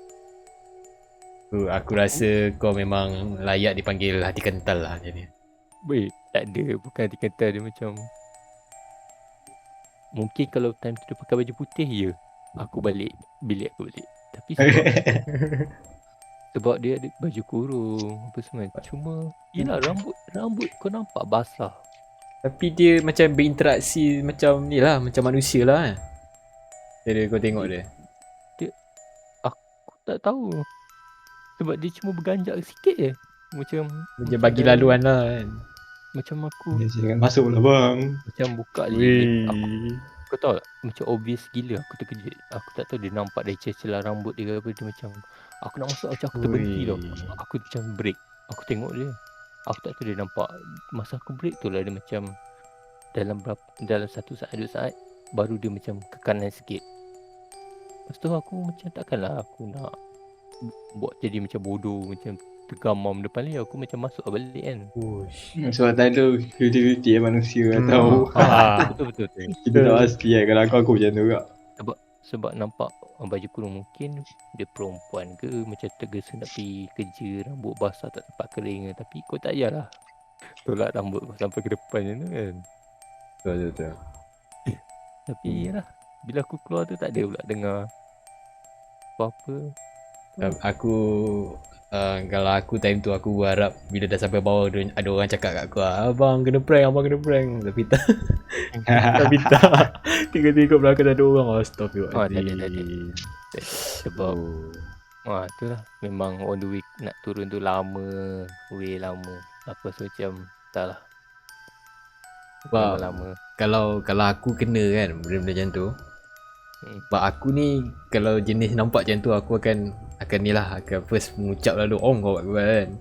Aku rasa kau memang layak dipanggil hati kental lah macam ni. Weh, tak ada. Bukan hati kental, dia macam mungkin kalau time tu dia pakai baju putih, ya aku balik bilik aku balik. Tapi sebab dia ada baju kurung apa semua. Cuma yelah rambut kau nampak basah. Tapi dia macam berinteraksi macam ni lah, macam manusia lah kan. Jadi kau tengok dia. Aku tak tahu. Sebab dia cuma berganjak sikit je. Macam Bagi laluan lah kan. Macam aku Dia cakap, masuklah bang. macam buka lift. Wih. Kau tahu tak? Macam obvious gila. Aku terkejut. Aku tak tahu dia nampak dari celah rambut dia ke apa. Dia macam aku nak masuk macam aku terberhenti tau. Aku macam break. Aku tengok dia. Aku tak tahu dia nampak. Masa aku break tu lah dia macam dalam 1 saat 2 saat baru dia macam ke kanan sikit. Lepas tu aku macam takkanlah aku nak buat jadi macam bodoh, macam tergamam depan dia. Aku macam masuk balik kan. Sebab time tu 50-50 manusia tahu. Betul. Kita tak pasti kan. Kalau aku macam tu juga. Sebab nampak baju kurung, mungkin dia perempuan ke, macam tergesa nak pergi kerja, rambut basah tak tempat kering. Tapi kau tak payahlah tolak rambut sampai ke depan je tu kan. Betul. Tapi yalah, bila aku keluar tu tak ada pula dengar apa-apa. Aku kalau aku time tu aku harap bila dah sampai bawah ada orang cakap kat aku, abang kena prank. Tapi tak. Tapi tak. Tengok belakang ada orang. Astagfirullahaladzim. Sebab itulah memang on the way nak turun tu lama. Apa macam tak lah. Sebab lama. Kalau aku kena kan benda-benda macam tu, sebab aku ni kalau jenis nampak macam tu aku akan ni lah, akan first mengucap lalu kau kan.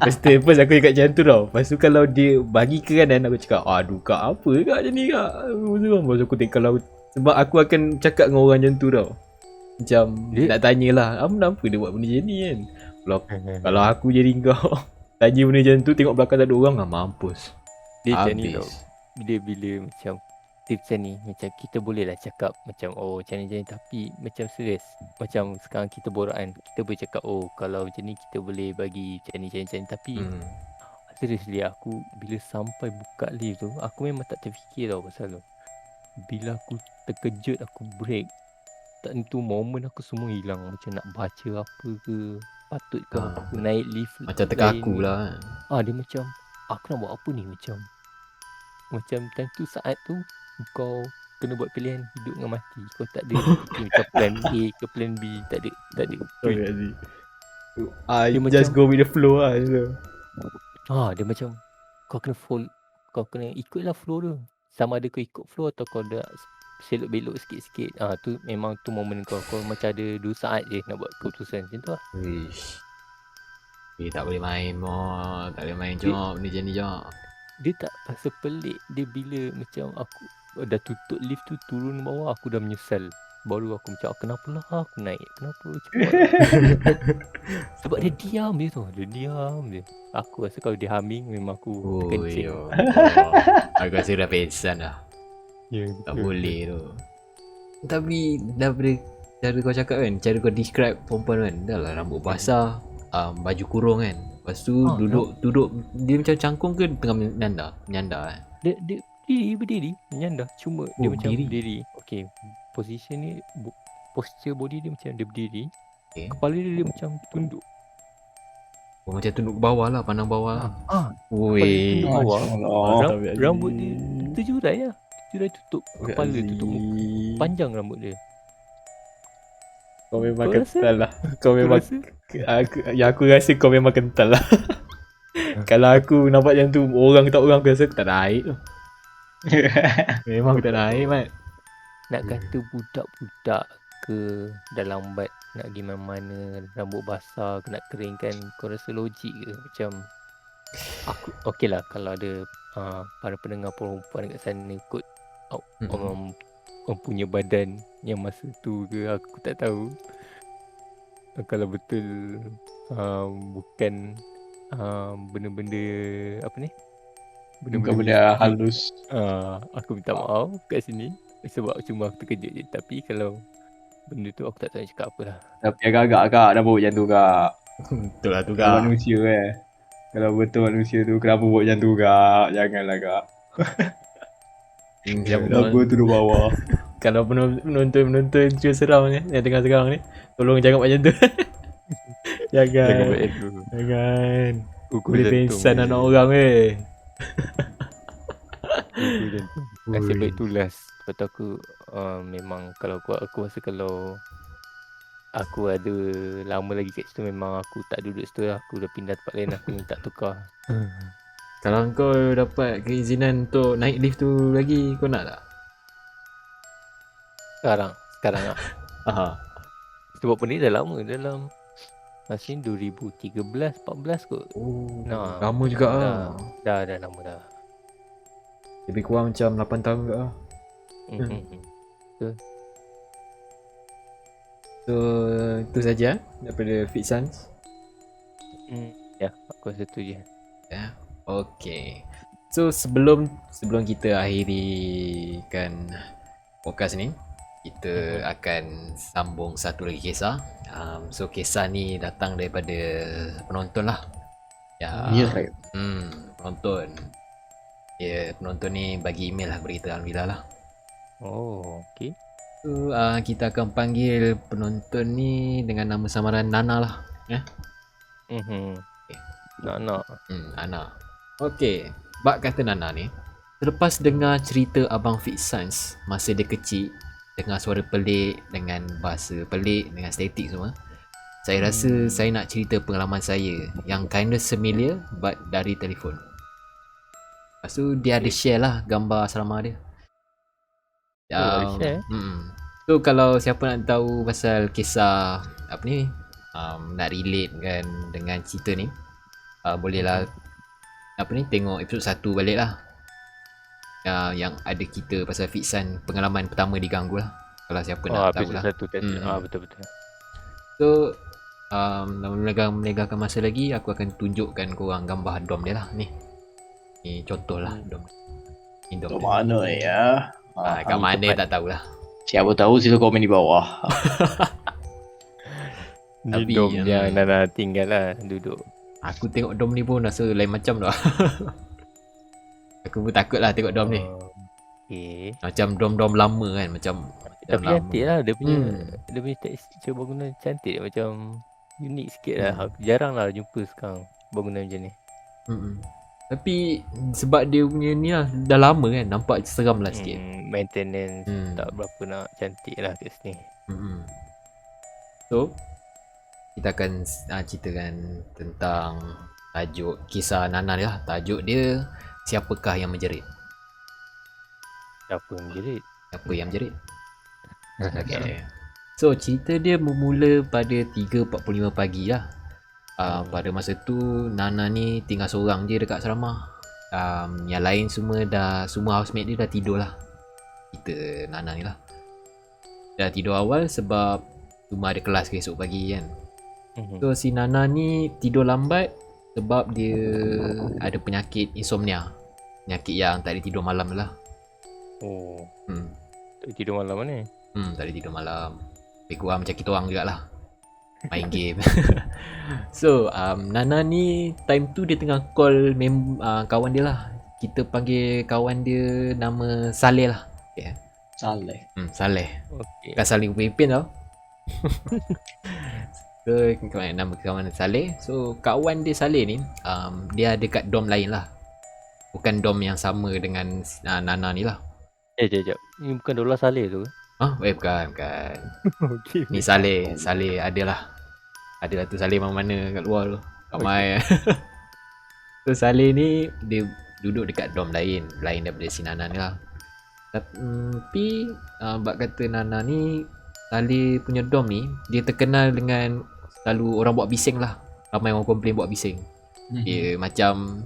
First aku cakap macam tu tau. Lepas tu kalau dia bagi ke kanan aku cakap, aduh kak apa kak macam ni kak. Lepas aku tengok kalau sebab aku akan cakap dengan orang macam tu tau. Macam nak tanyalah, kenapa dia buat benda macam ni kan. Kalau aku jadi kau tanya benda macam tu, tengok belakang tak ada orang, mampus. Dia macam ni tau. Bila macam tips macam ni, macam kita boleh lah cakap macam macam ni, tapi macam serius. Macam sekarang kita borak kan, kita boleh cakap kalau macam ni kita boleh bagi macam ni. Tapi seriously aku bila sampai buka lift tu, aku memang tak terfikir tau pasal tu. Bila aku terkejut, aku break, tak tentu momen aku semua hilang. Macam nak baca apa ke, patut ke aku naik lift macam terkaku lah. Dia macam aku nak buat apa ni, macam time tu, saat tu kau kena buat pilihan hidup dengan mati. Kau tak ada fikir macam plan A ke plan B. Tak ada. Dia just go with the flow lah tu. Dia macam kau kena kau kena ikutlah flow tu. Sama ada kau ikut flow atau kau dah selok belok sikit-sikit. Tu memang tu momen kau macam ada 2 saat je nak buat keputusan macam tu lah. Tak boleh main tak boleh main jom benda macam ni jom. Dia tak rasa pelik. Dia bila macam aku dah tutup lift tu, turun bawah, aku dah menyesal. Baru aku macam kenapa lah aku naik, kenapa cepat. Sebab dia diam je tu. Aku rasa kalau dia humming memang aku terkencing. Aku rasa dah pesan lah. Tak boleh tu. Tapi daripada cara kau cakap kan, cara kau describe perempuan kan, dah lah rambut basah, baju kurung kan. Lepas tu duduk dia macam cangkung ke tengah menyandar kan? Dia berdiri menyandar. Cuma dia macam berdiri. Okay, position ni, posture body dia macam dia berdiri. Kepala dia macam tunduk. Macam tunduk bawah lah, pandang bawah lah. Weh, rambut dia terjurai lah. Terjurai tutup kepala, tutup muka. Panjang rambut dia. Kau memang kental lah. Kau memang aku rasa kau memang kental lah. Kalau aku nampak macam tu, orang tak orang, aku rasa aku tak naik tu. Memang aku tak naik, Mat. Nak kata budak-budak ke dah lambat nak pergi mana-mana, rambut basah ke nak keringkan, kau rasa logik ke? Macam aku okey lah kalau ada para pendengar perempuan kat sana kot orang punya badan yang masa tu ke, aku tak tahu. Kalau betul bukan benda-benda apa ni? Bukan benda halus. Aku minta maaf kat sini sebab cuma aku terkejut je. Tapi kalau benda tu aku tak tahu nak cakap apa lah. Tapi agak-agak kak dah buat macam tu kak. Betul lah tu Kalau kak. manusia Kalau betul manusia tu kenapa buat macam tu kak? Janganlah kak. Kenapa turun bawah? Kalau penonton cuba seram ni, yang tengah sekarang ni, tolong jangan buat macam tu. Jangan. Jangan buat macam tu. Jangan. Ukur Boleh jantung pengsan je. anak orang weh. Ukur jantung. Nasib baik tu last. Lepas tu aku memang kalau aku rasa kalau aku ada lama lagi kat situ memang aku tak duduk situ lah. Aku dah pindah tempat lain, aku minta tukar. Kalau kau dapat keizinan untuk naik lift tu lagi, kau nak tak? Sekarang lah. Aha. Sebab benda ni dah lama, dalam masa ni 2013-14 kot. Oh, Nah, lama juga ah. Dah lama dah. Lebih kurang macam 8 tahun juga ah. So, itu saja daripada Fit Sans. Ya, aku rasa tu je. Ya. Okay. So, sebelum kita akhirikan podcast ni, kita akan sambung satu lagi kisah. So kisah ni datang daripada penonton lah. Penonton. Penonton ni bagi email lah, berita alhamdulillah lah. Oh, okay. So kita akan panggil penonton ni dengan nama samaran Nana lah. Nana. Nana. Okay. Bak kata Nana ni, selepas dengar cerita Abang Fit Sans masa dia kecil, dengar suara pelik, dengan bahasa pelik, dengan statik semua, saya rasa saya nak cerita pengalaman saya yang kinda familiar but dari telefon. Lepas tu dia ada share lah gambar asrama dia. Ada share? So kalau siapa nak tahu pasal kisah apa ni, nak relate kan dengan cerita ni, bolehlah apa ni, tengok episod 1 balik lah. Yang ada kita pasal Fit Sans pengalaman pertama diganggu lah. Kalau siapa nak tahu lah. Betul-betul. So menegakan masa lagi, aku akan tunjukkan korang gambar dom dia lah. Ni contoh lah dom. Ni dom dia. Mana ya? Kat mana tak tahulah. Siapa tahu sila komen di bawah. Ni dom yang Nana tinggal lah, duduk. Aku tengok dom ni pun rasa lain macam dah. Aku pun takut lah tengok dom ni. Okay. Macam dom-dom lama kan, macam tapi cantik lah dia punya tekstur bangunan cantik, macam unik sikit lah. Aku jarang lah jumpa sekarang bangunan macam ni. Tapi sebab dia punya ni lah dah lama kan, nampak seram lah sikit. Maintenance tak berapa nak cantik lah kat sini. So kita akan ceritakan tentang tajuk kisah Nana ni lah. Tajuk dia, siapakah yang menjerit? Siapa yang menjerit? Siapa yang menjerit? Okay. So cerita dia bermula pada 3.45 pagi lah. Pada masa tu Nana ni tinggal seorang je dekat asrama. Yang lain semua housemate dia dah tidur lah. Kita Nana ni lah dah tidur awal sebab cuma ada kelas ke esok pagi kan. So si Nana ni tidur lambat sebab dia ada penyakit insomnia. Penyakit yang tak ada tidur malam lah. Tak tidur malam ni? Tak ada tidur malam. Lebih kurang macam kita orang jugalah, main game. So Nana ni time tu dia tengah call kawan dia lah. Kita panggil kawan dia nama Saleh lah. Okay. Saleh. Okay. Kan saling pemimpin tau. So nama kawan Saleh. So kawan dia Saleh ni dia ada kat dom lain lah, bukan dom yang sama dengan Nana ni lah. Sekejap. Ni bukan Dola Saleh tu ke? Bukan. Okay. Ni Saleh adalah tu Saleh mana-mana kat luar tu. Ramai. So Saleh ni dia duduk dekat dom lain daripada si Nana ni lah. Tapi bak kata Nana ni, Saleh punya dom ni dia terkenal dengan selalu orang buat bising lah. Ramai orang komplain buat bising. Dia macam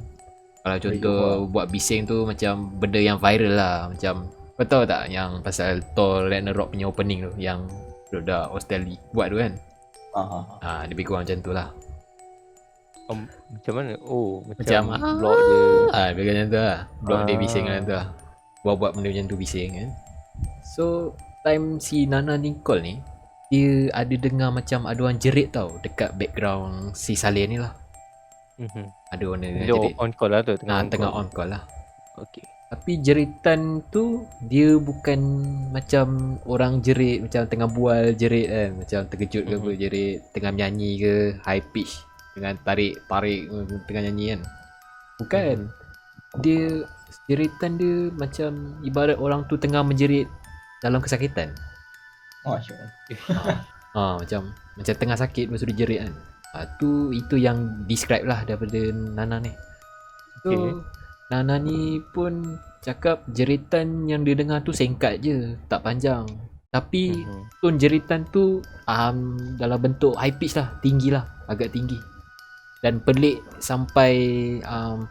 kalau contoh buat bising tu macam benda yang viral lah. Macam kau tahu tak yang pasal Thor Ragnarok punya opening tu, yang budak Australia buat tu kan. Lebih kurang macam tu lah. Macam mana? Oh, Macam blog dia. lebih kurang macam tu lah. Blog dia bising macam tu lah. Buat benda macam tu bising kan. So time si Nana ni call ni, dia ada dengar macam ada orang jerit tau dekat background si Saleh ni lah. Ada orang dengar Dia jerit. on call lah tu. Tengah on call lah. Okay. Tapi jeritan tu dia bukan macam orang jerit macam tengah bual jerit kan, macam terkejut ke apa jerit, tengah menyanyi ke high pitch dengan tarik tengah nyanyi kan. Bukan. Dia jeritan dia macam ibarat orang tu tengah menjerit dalam kesakitan. Macam tengah sakit lepas tu dia jerit kan. Itu yang describe lah daripada Nana ni. So Nana ni pun cakap jeritan yang dia dengar tu singkat je, tak panjang. Tapi tone jeritan tu dalam bentuk high pitch lah, tinggi lah, agak tinggi. Dan pelik sampai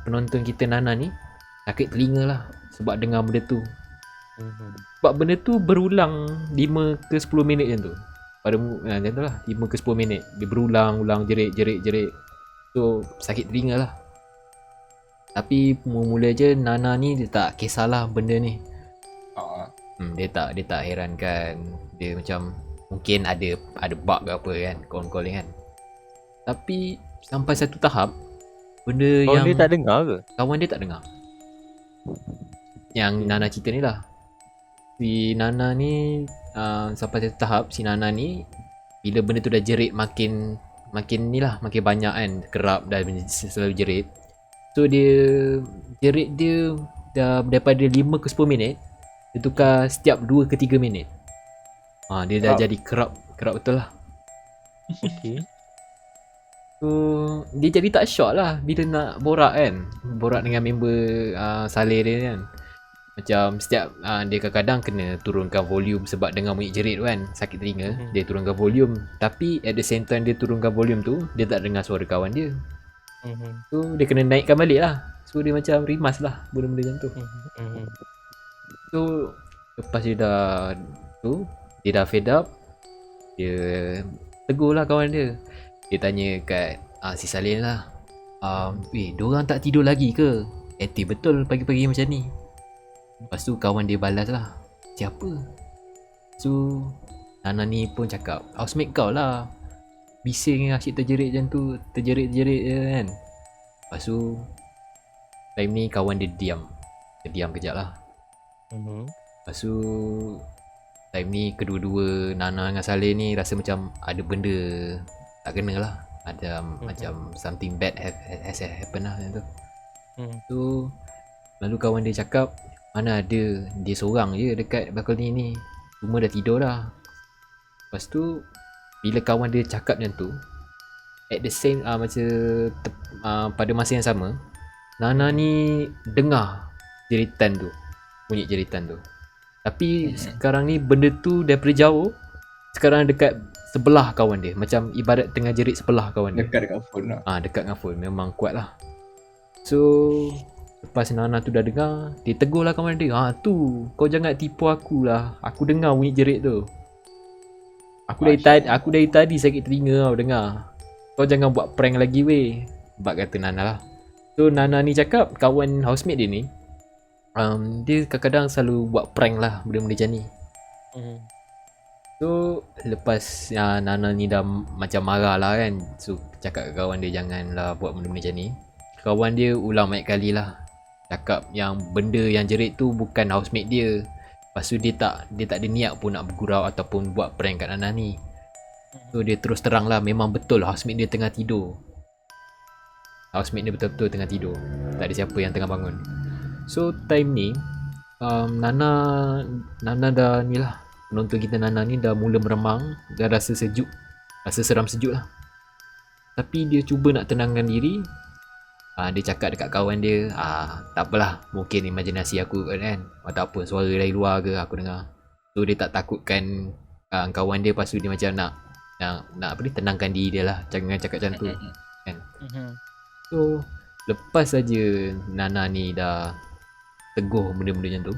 penonton kita Nana ni sakit telinga lah sebab dengar benda tu. Sebab benda tu berulang 5 ke 10 minit macam tu. Macam tu lah, 5 ke 10 minit dia berulang-ulang jerit. So sakit telinga lah. Tapi mula-mula je Nana ni dia tak kisahlah benda ni. Dia tak herankan. Dia macam mungkin ada bug ke apa kan, call ni kan. Tapi sampai satu tahap benda yang dia tak dengar ke? Kawan dia tak dengar. Yang Nana cerita ni lah. Si Nana ni sampai satu tahap si Nana ni bila benda tu dah jerit makin ni lah, makin banyak kan, kerap dah selalu jerit. So dia jerit dia dah daripada 5 ke 10 minit dia tukar setiap 2 ke 3 minit. Dia dah jadi kerap betul lah. Okay. So dia jadi tak shock lah bila nak borak dengan member Saleh dia kan. Macam setiap dia kadang-kadang kena turunkan volume sebab dengar bunyi jerit kan, sakit telinga. Dia turunkan volume, tapi at the same time dia turunkan volume tu dia tak dengar suara kawan dia. So dia kena naikkan balik lah. So dia macam rimas lah benda-benda macam tu. So lepas dia dah fed up, dia tegur lah kawan dia. Dia tanya kat si Saleh lah, diorang tak tidur lagi ke? Aktif betul pagi-pagi macam ni. Lepas tu kawan dia balas lah, siapa? So Nana ni pun cakap, housemate kau lah, bising asyik terjerit macam tu, terjerit-jerit je kan. Lepas tu time ni kawan dia diam kejap lah. Lepas tu time ni kedua-dua Nana dengan Saleh ni rasa macam ada benda tak kena lah. Ada macam something bad has happened lah macam tu. So lalu kawan dia cakap, mana ada, dia seorang je dekat balcony ni, semua dah tidur dah. Lepas tu bila kawan dia cakap macam tu, at the same pada masa yang sama Nana ni dengar bunyi jeritan tu. Tapi sekarang ni benda tu daripada jauh, sekarang dekat sebelah kawan dia, macam ibarat tengah jerit sebelah kawan dia. Dekat phone lah. Dekat dengan phone, memang kuat lah. So lepas Nana tu dah dengar, dia tegur lah kawan dia, tu kau jangan tipu aku lah, aku dengar bunyi jerit tu. Aku dari tadi sakit telinga tau dengar. Kau jangan buat prank lagi weh, bak kata Nana lah. So Nana ni cakap kawan housemate dia ni dia kadang-kadang selalu buat prank lah benda-benda macam ni. So lepas Nana ni dah macam marah lah kan, so cakap ke kawan dia janganlah buat benda-benda macam ni. Kawan dia ulang banyak kali lah cakap yang benda yang jerit tu bukan housemate dia. Lepas tu dia tak ada niat pun nak bergurau ataupun buat prank kat Nana ni. So dia terus terang lah, memang betul housemate dia tengah tidur. Housemate dia betul-betul tengah tidur, tak ada siapa yang tengah bangun. So time ni Nana dah ni lah, penonton kita Nana ni dah mula meremang, dah rasa sejuk, rasa seram sejuk lah. Tapi dia cuba nak tenangkan diri. Dia cakap dekat kawan dia, tak apalah, mungkin imajinasi aku kan. Tak apa, suara dari luar ke aku dengar. So dia tak takutkan kawan dia, lepas tu dia macam nak apa ni, tenangkan diri dia lah, jangan cakap macam tu kan. So lepas saja Nana ni dah teguh benda-benda macam tu,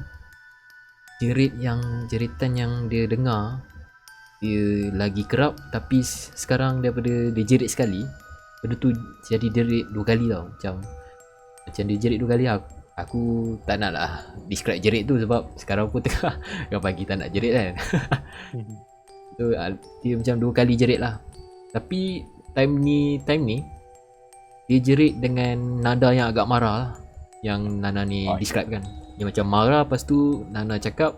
jeritan yang dia dengar, dia lagi kerap, tapi sekarang daripada dia jerit sekali, benda tu jadi jerit 2 kali tau. Macam dia jerit 2 kali. Aku tak nak lah describe jerit tu, sebab sekarang aku tengah kan pagi tak nak jerit kan. So dia macam 2 kali jerit lah. Tapi time ni dia jerit dengan nada yang agak marah lah, yang Nana ni describe kan. Dia macam marah, lepas tu Nana cakap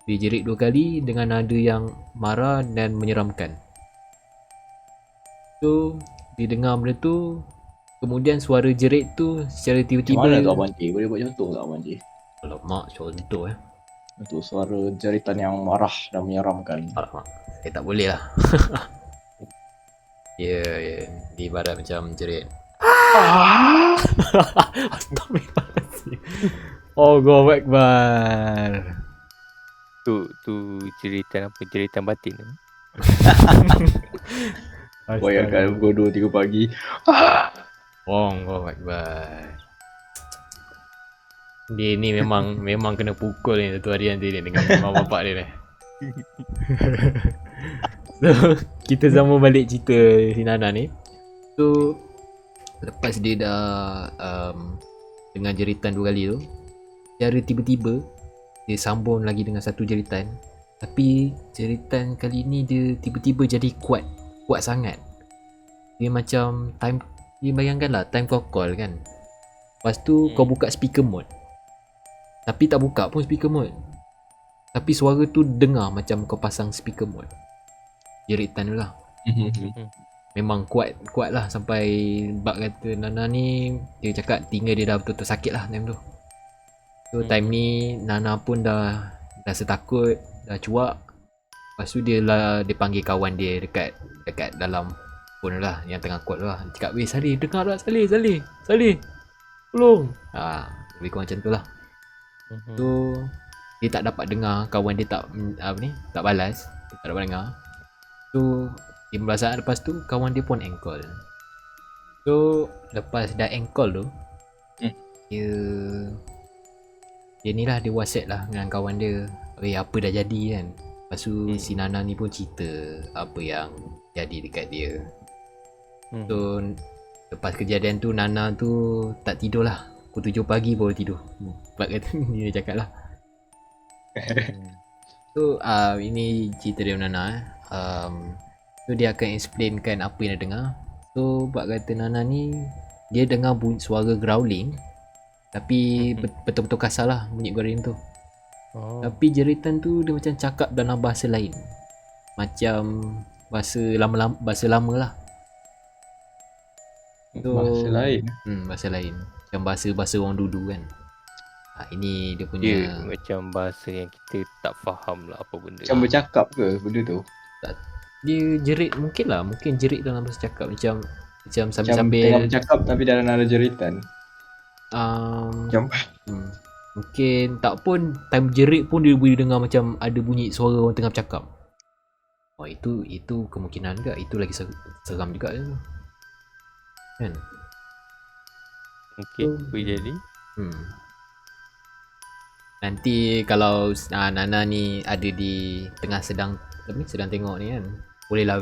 dia jerit 2 kali dengan nada yang marah dan menyeramkan. So dia dengar benda tu, kemudian suara jerit tu secara tiba-tiba. Macam mana tu Abang Cik? Boleh buat contoh tak Abang Cik? Alamak, contoh Untuk suara jeritan yang marah dan menyeramkan. Alamak, saya tak boleh lah. Ya, dia ibarat macam jerit. Astagfirullahaladzim. Allahu Akbar. Tu jeritan apa? Jeritan batin. Bayangkan pukul 2-3 pagi. Allahu Akbar. Dia ni memang kena pukul ni satu hari nanti dia dengan mak bapak dia ni. So kita sambung balik cerita si Nana ni. So lepas dia dah dengan jeritan 2 kali tu, secara tiba-tiba dia sambung lagi dengan satu jeritan. Tapi jeritan kali ni dia tiba-tiba jadi kuat sangat. Dia macam time, dia bayangkanlah time kau call kan, lepas tu kau buka speaker mode, tapi tak buka pun speaker mode, tapi suara tu dengar macam kau pasang speaker mode. Jeritan tu lah. Memang kuat lah, sampai bak kata Nana ni, dia cakap telinga dia dah betul-betul sakit lah time tu. So time ni Nana pun dah setakut, dah cuak. Lepas tu dia panggil kawan dia dekat dalam phone lah, yang tengah call lah. Dia cakap, weh Salih, dengar tak Salih, tolong. Lebih kurang macam tu lah. So dia tak dapat dengar, kawan dia tak balas, dia tak dapat dengar. So 15 saat lepas tu kawan dia pun end call. So lepas dah end call tu, dia ni lah, dia WhatsApp lah dengan kawan dia, apa dah jadi kan. Lepas tu si Nana ni pun cerita apa yang jadi dekat dia. So lepas kejadian tu, Nana tu tak tidur lah, pukul 7 pagi baru tidur. Sebab kata dia cakap lah. So ini cerita dia Nana. So dia akan explainkan apa yang dia dengar. So buat kata Nana ni, dia dengar bunyi suara growling, tapi betul-betul kasar lah bunyi growling tu. Tapi jeritan tu dia macam cakap dalam bahasa lain, macam bahasa lama lah. So, bahasa lain macam bahasa orang dulu kan. Ini dia punya, dia macam bahasa yang kita tak faham lah apa benda. Macam bercakap ke benda tu? Dia jerit, mungkin jerit dalam bahasa cakap, macam sambil tengah bercakap tapi dalam nada jeritan. Mungkin tak pun time jerit pun dia boleh dengar macam ada bunyi suara orang tengah bercakap. Itu kemungkinan juga. Itu lagi seram juga kan. Mungkin boleh jadi. Nanti kalau Nana ni ada di tengah sedang tengok ni kan, bolehlah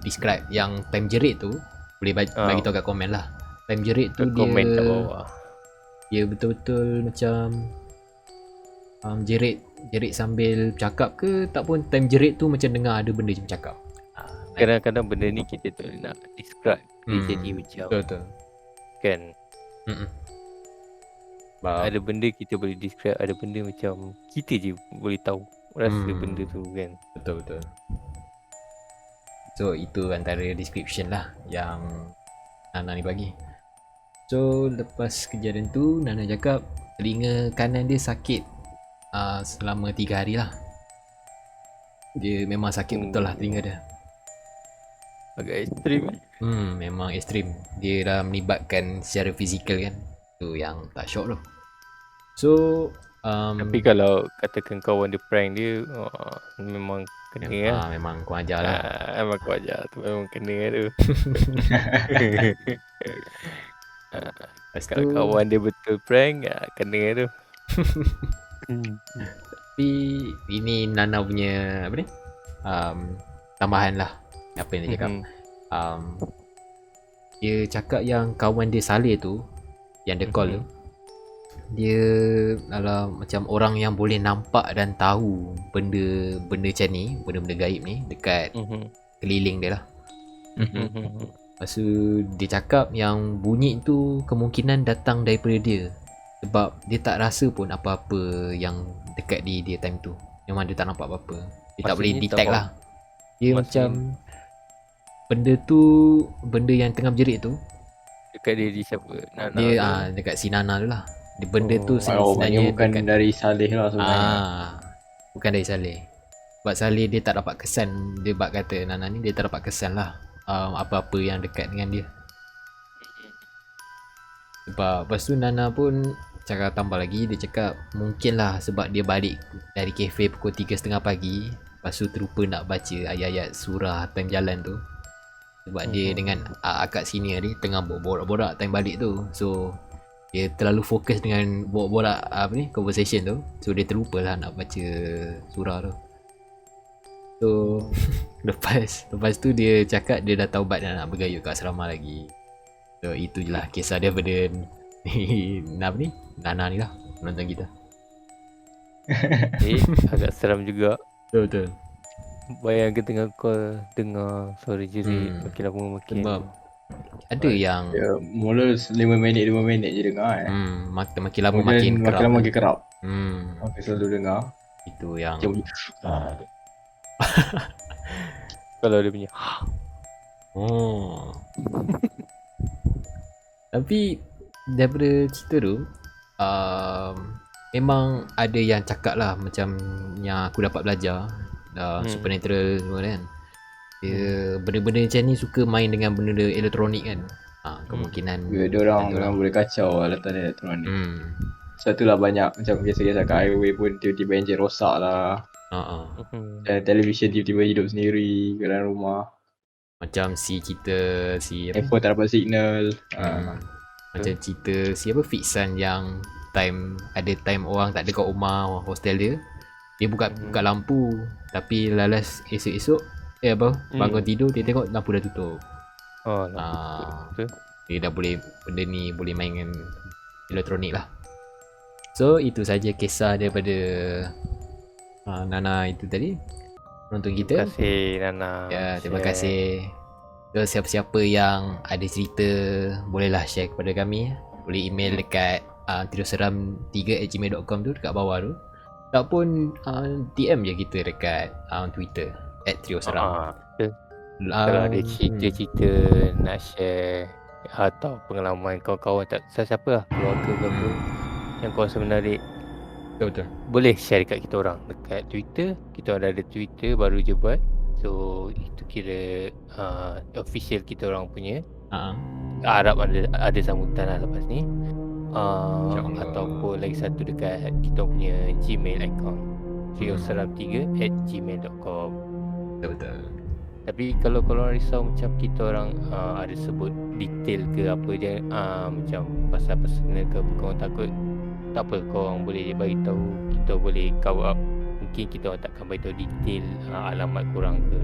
describe yang time jerit tu. Boleh bagi tahu kat komen lah. Time jerit tu komen kat bawah. Dia betul-betul macam jerit sambil cakap ke, tak pun time jerit tu macam dengar ada benda macam cakap. Kadang-kadang benda ni kita tak nak describe, dia jadi macam betul kan. Ada benda kita boleh describe, ada benda macam kita je boleh tahu rasa benda tu kan. Betul. So itu antara description lah yang Nana ni bagi. So lepas kejadian tu, Nana cakap telinga kanan dia sakit selama 3 hari lah. Dia memang sakit betul lah telinga dia. Agak ekstrim. Memang ekstrim. Dia dah melibatkan secara fizikal kan. Tu yang tak syok tu. So Tapi kalau katakan kawan dia prank dia, memang kena lah. memang kau ajar lah. Memang kau ajar tu, memang kena tu. Lepas Kalau tu kawan dia betul prank, kena tu. tapi ini Nana punya apa ni? Tambahan lah apa yang dia cakap. Dia cakap yang kawan dia Saleh tu, yang dia call tu, dia adalah macam orang yang boleh nampak dan tahu benda-benda macam ni, benda-benda gaib ni dekat keliling dia lah. Lepas tu dia cakap yang bunyi tu kemungkinan datang daripada dia, sebab dia tak rasa pun apa-apa yang dekat dia time tu. Memang dia tak nampak apa-apa. Dia tak boleh detect lah. Dia macam benda tu, benda yang tengah berjerit tu dekat dia di siapa? Nana dia dekat si Nana tu lah. Dia benda tu sebenarnya bukan dekat, dari Saleh lah sebenarnya. Bukan dari Saleh. Sebab Saleh dia tak dapat kesan. Dia bak kata Nana ni dia tak dapat kesan lah apa-apa yang dekat dengan dia. Sebab lepas tu Nana pun cakap tambah lagi. Dia cakap mungkin lah sebab dia balik dari kafe pukul 3.30 pagi, lepas tu terlupa nak baca ayat-ayat surah time jalan tu. Sebab dia dengan akak senior dia tengah borak-borak time balik tu. So dia terlalu fokus dengan borak-borak conversation tu. So dia terlupa lah nak baca surah tu. So lepas tu dia cakap dia dah taubat dan nak bergayut kat asrama lagi. So itu je lah kisah daripada Nana ni lah, penonton kita. Agak seram juga. Betul. Bayangkan tengah call dengar suara jerit makin lama makin. Sebab ada yang mula 5 minit 5 minit je dengar makin lama makin kerap. Makin kerap. Makin selalu dengar. Itu yang kalau dia punya tapi daripada cerita tu memang ada yang cakap lah, macam yang aku dapat belajar supernatural semua kan. Dia benda-benda macam ni suka main dengan benda elektronik kan. Kemungkinan dia orang boleh kacau lah letak elektronik. Satu lah banyak macam biasa-biasa kat highway pun tiba-tiba enjin rosak lah. Dan televisyen tiba-tiba hidup sendiri kat dalam rumah. Macam handphone tak dapat signal. Macam cerita siapa Fixan yang ada time orang tak ada kat rumah hostel dia. Dia buka lampu, tapi lalas esok-esok bangun tidur dia tengok lampu dah tutup. Dia dah boleh, benda ni boleh main dengan elektronik lah. So itu saja kisah daripada Nana itu tadi, penonton kita. Terima kasih Nana. Terima kasih. So siapa-siapa yang ada cerita bolehlah share kepada kami. Boleh email dekat trioseram3@gmail.com tu, dekat bawah tu. Ataupun DM je kita dekat Twitter @trioseram. Kalau ada cerita-cerita nak share atau pengalaman kawan-kawan tak siapa lah, keluarga ke apa yang kau rasa menarik, betul, boleh share dekat kita orang dekat Twitter. Kita ada Twitter baru je buat. So itu kira official kita orang punya. Harap ada sambutan lah lepas ni. Ataupun lagi satu dekat kita punya Gmail account trioseram3@gmail.com. Betul. Tapi kalau korang risau macam kita orang ada sebut detail ke apa je, macam pasal personal ke apa, korang takut, tak apa, korang boleh bagi tahu, kita boleh cover up. Mungkin kita orang takkan bagi tahu detail alamat korang ke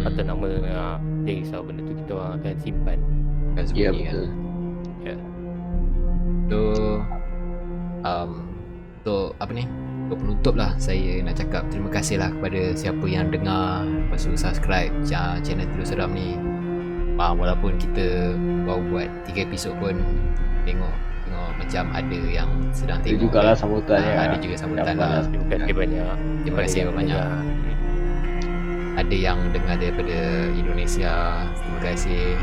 atau nama, jangan risau, benda tu kita orang akan simpan. Ya, betul. So apa ni, untuk penutup lah, saya nak cakap terima kasih lah kepada siapa yang dengar, lepas tu subscribe channel Tidur Seram ni. Walaupun kita baru buat 3 episod pun, tengok macam ada yang sedang tengok. Ada jugalah sambutannya. Ada juga sambutan lah. Terima kasih banyak. Terima kasih banyak. Ada yang dengar daripada Indonesia, terima kasih.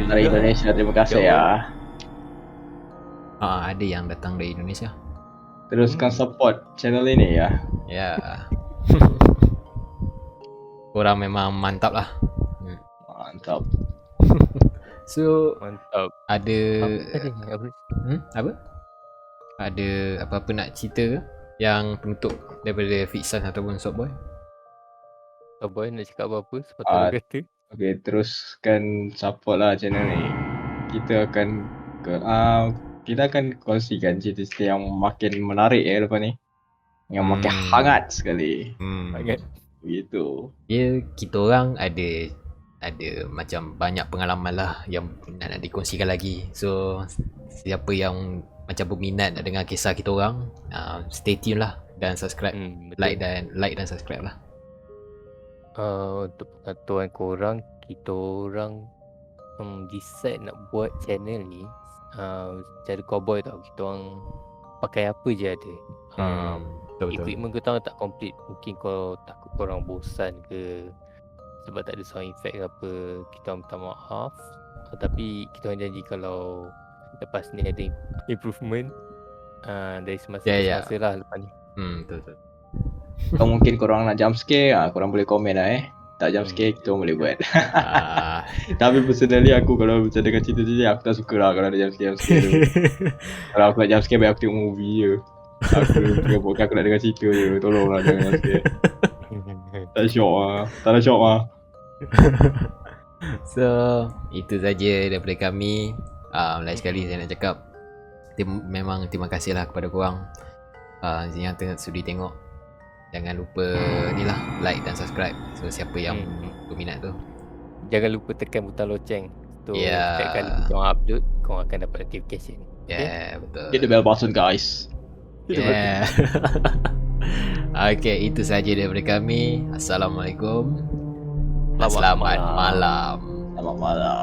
Dari Indonesia, terima kasih ya. Ada yang datang dari Indonesia. Teruskan support channel ini ya. Ya. Korang memang mantap lah. Mantap. So Mantap. ada Apa tadi? apa? Ada apa-apa nak cerita ke yang penutup daripada Fixan ataupun Shopboy? Boy nak cakap apa-apa sepatutnya kata. Okay, teruskan support lah channel ni. Kita akan kita akan kongsikan cerita-cerita yang makin menarik lepas ni. Yang makin hangat sekali. Sangat. Begitu. Ya, kita orang ada macam banyak pengalaman lah yang nak dikongsikan lagi. So siapa yang macam berminat nak dengar kisah kita orang, stay tune lah dan subscribe, Betul. like dan subscribe lah. Untuk pengetahuan korang, kita orang decide nak buat channel ni secara cowboy tau. Kita orang pakai apa je ada. Betul. Equipment kita orang tak complete. Mungkin kau takut korang bosan ke sebab tak ada sound effect ke apa, kita orang minta maaf. Tapi kita orang janji kalau lepas ni ada improvement dari semasa ke semasa lah lepas ni. Betul. Kalau mungkin korang nak jump scare, korang boleh komen lah Tak jump scare, kita boleh buat. Tapi personally aku kalau macam dengan cerita-cerita, aku tak suka lah kalau ada jump scare tu. Kalau aku nak jump scare, biar aku tengok movie je. Aku tengok podcast, aku nak dengar cerita je. Tolonglah jangan jump scare. Tak syok lah. Tak ada syok lah. So itu saja daripada kami. Lain sekali saya nak cakap memang terima kasih lah kepada korang yang sudi tengok. Jangan lupa ni lah, like dan subscribe. So siapa yang berminat tu, jangan lupa tekan butang loceng. Tu Yeah. setiap kali kita orang upload, kau akan dapat notification. betul. Hit the bell button guys. Okay, itu saja daripada kami. Assalamualaikum. Selamat Selamat malam. Selamat malam.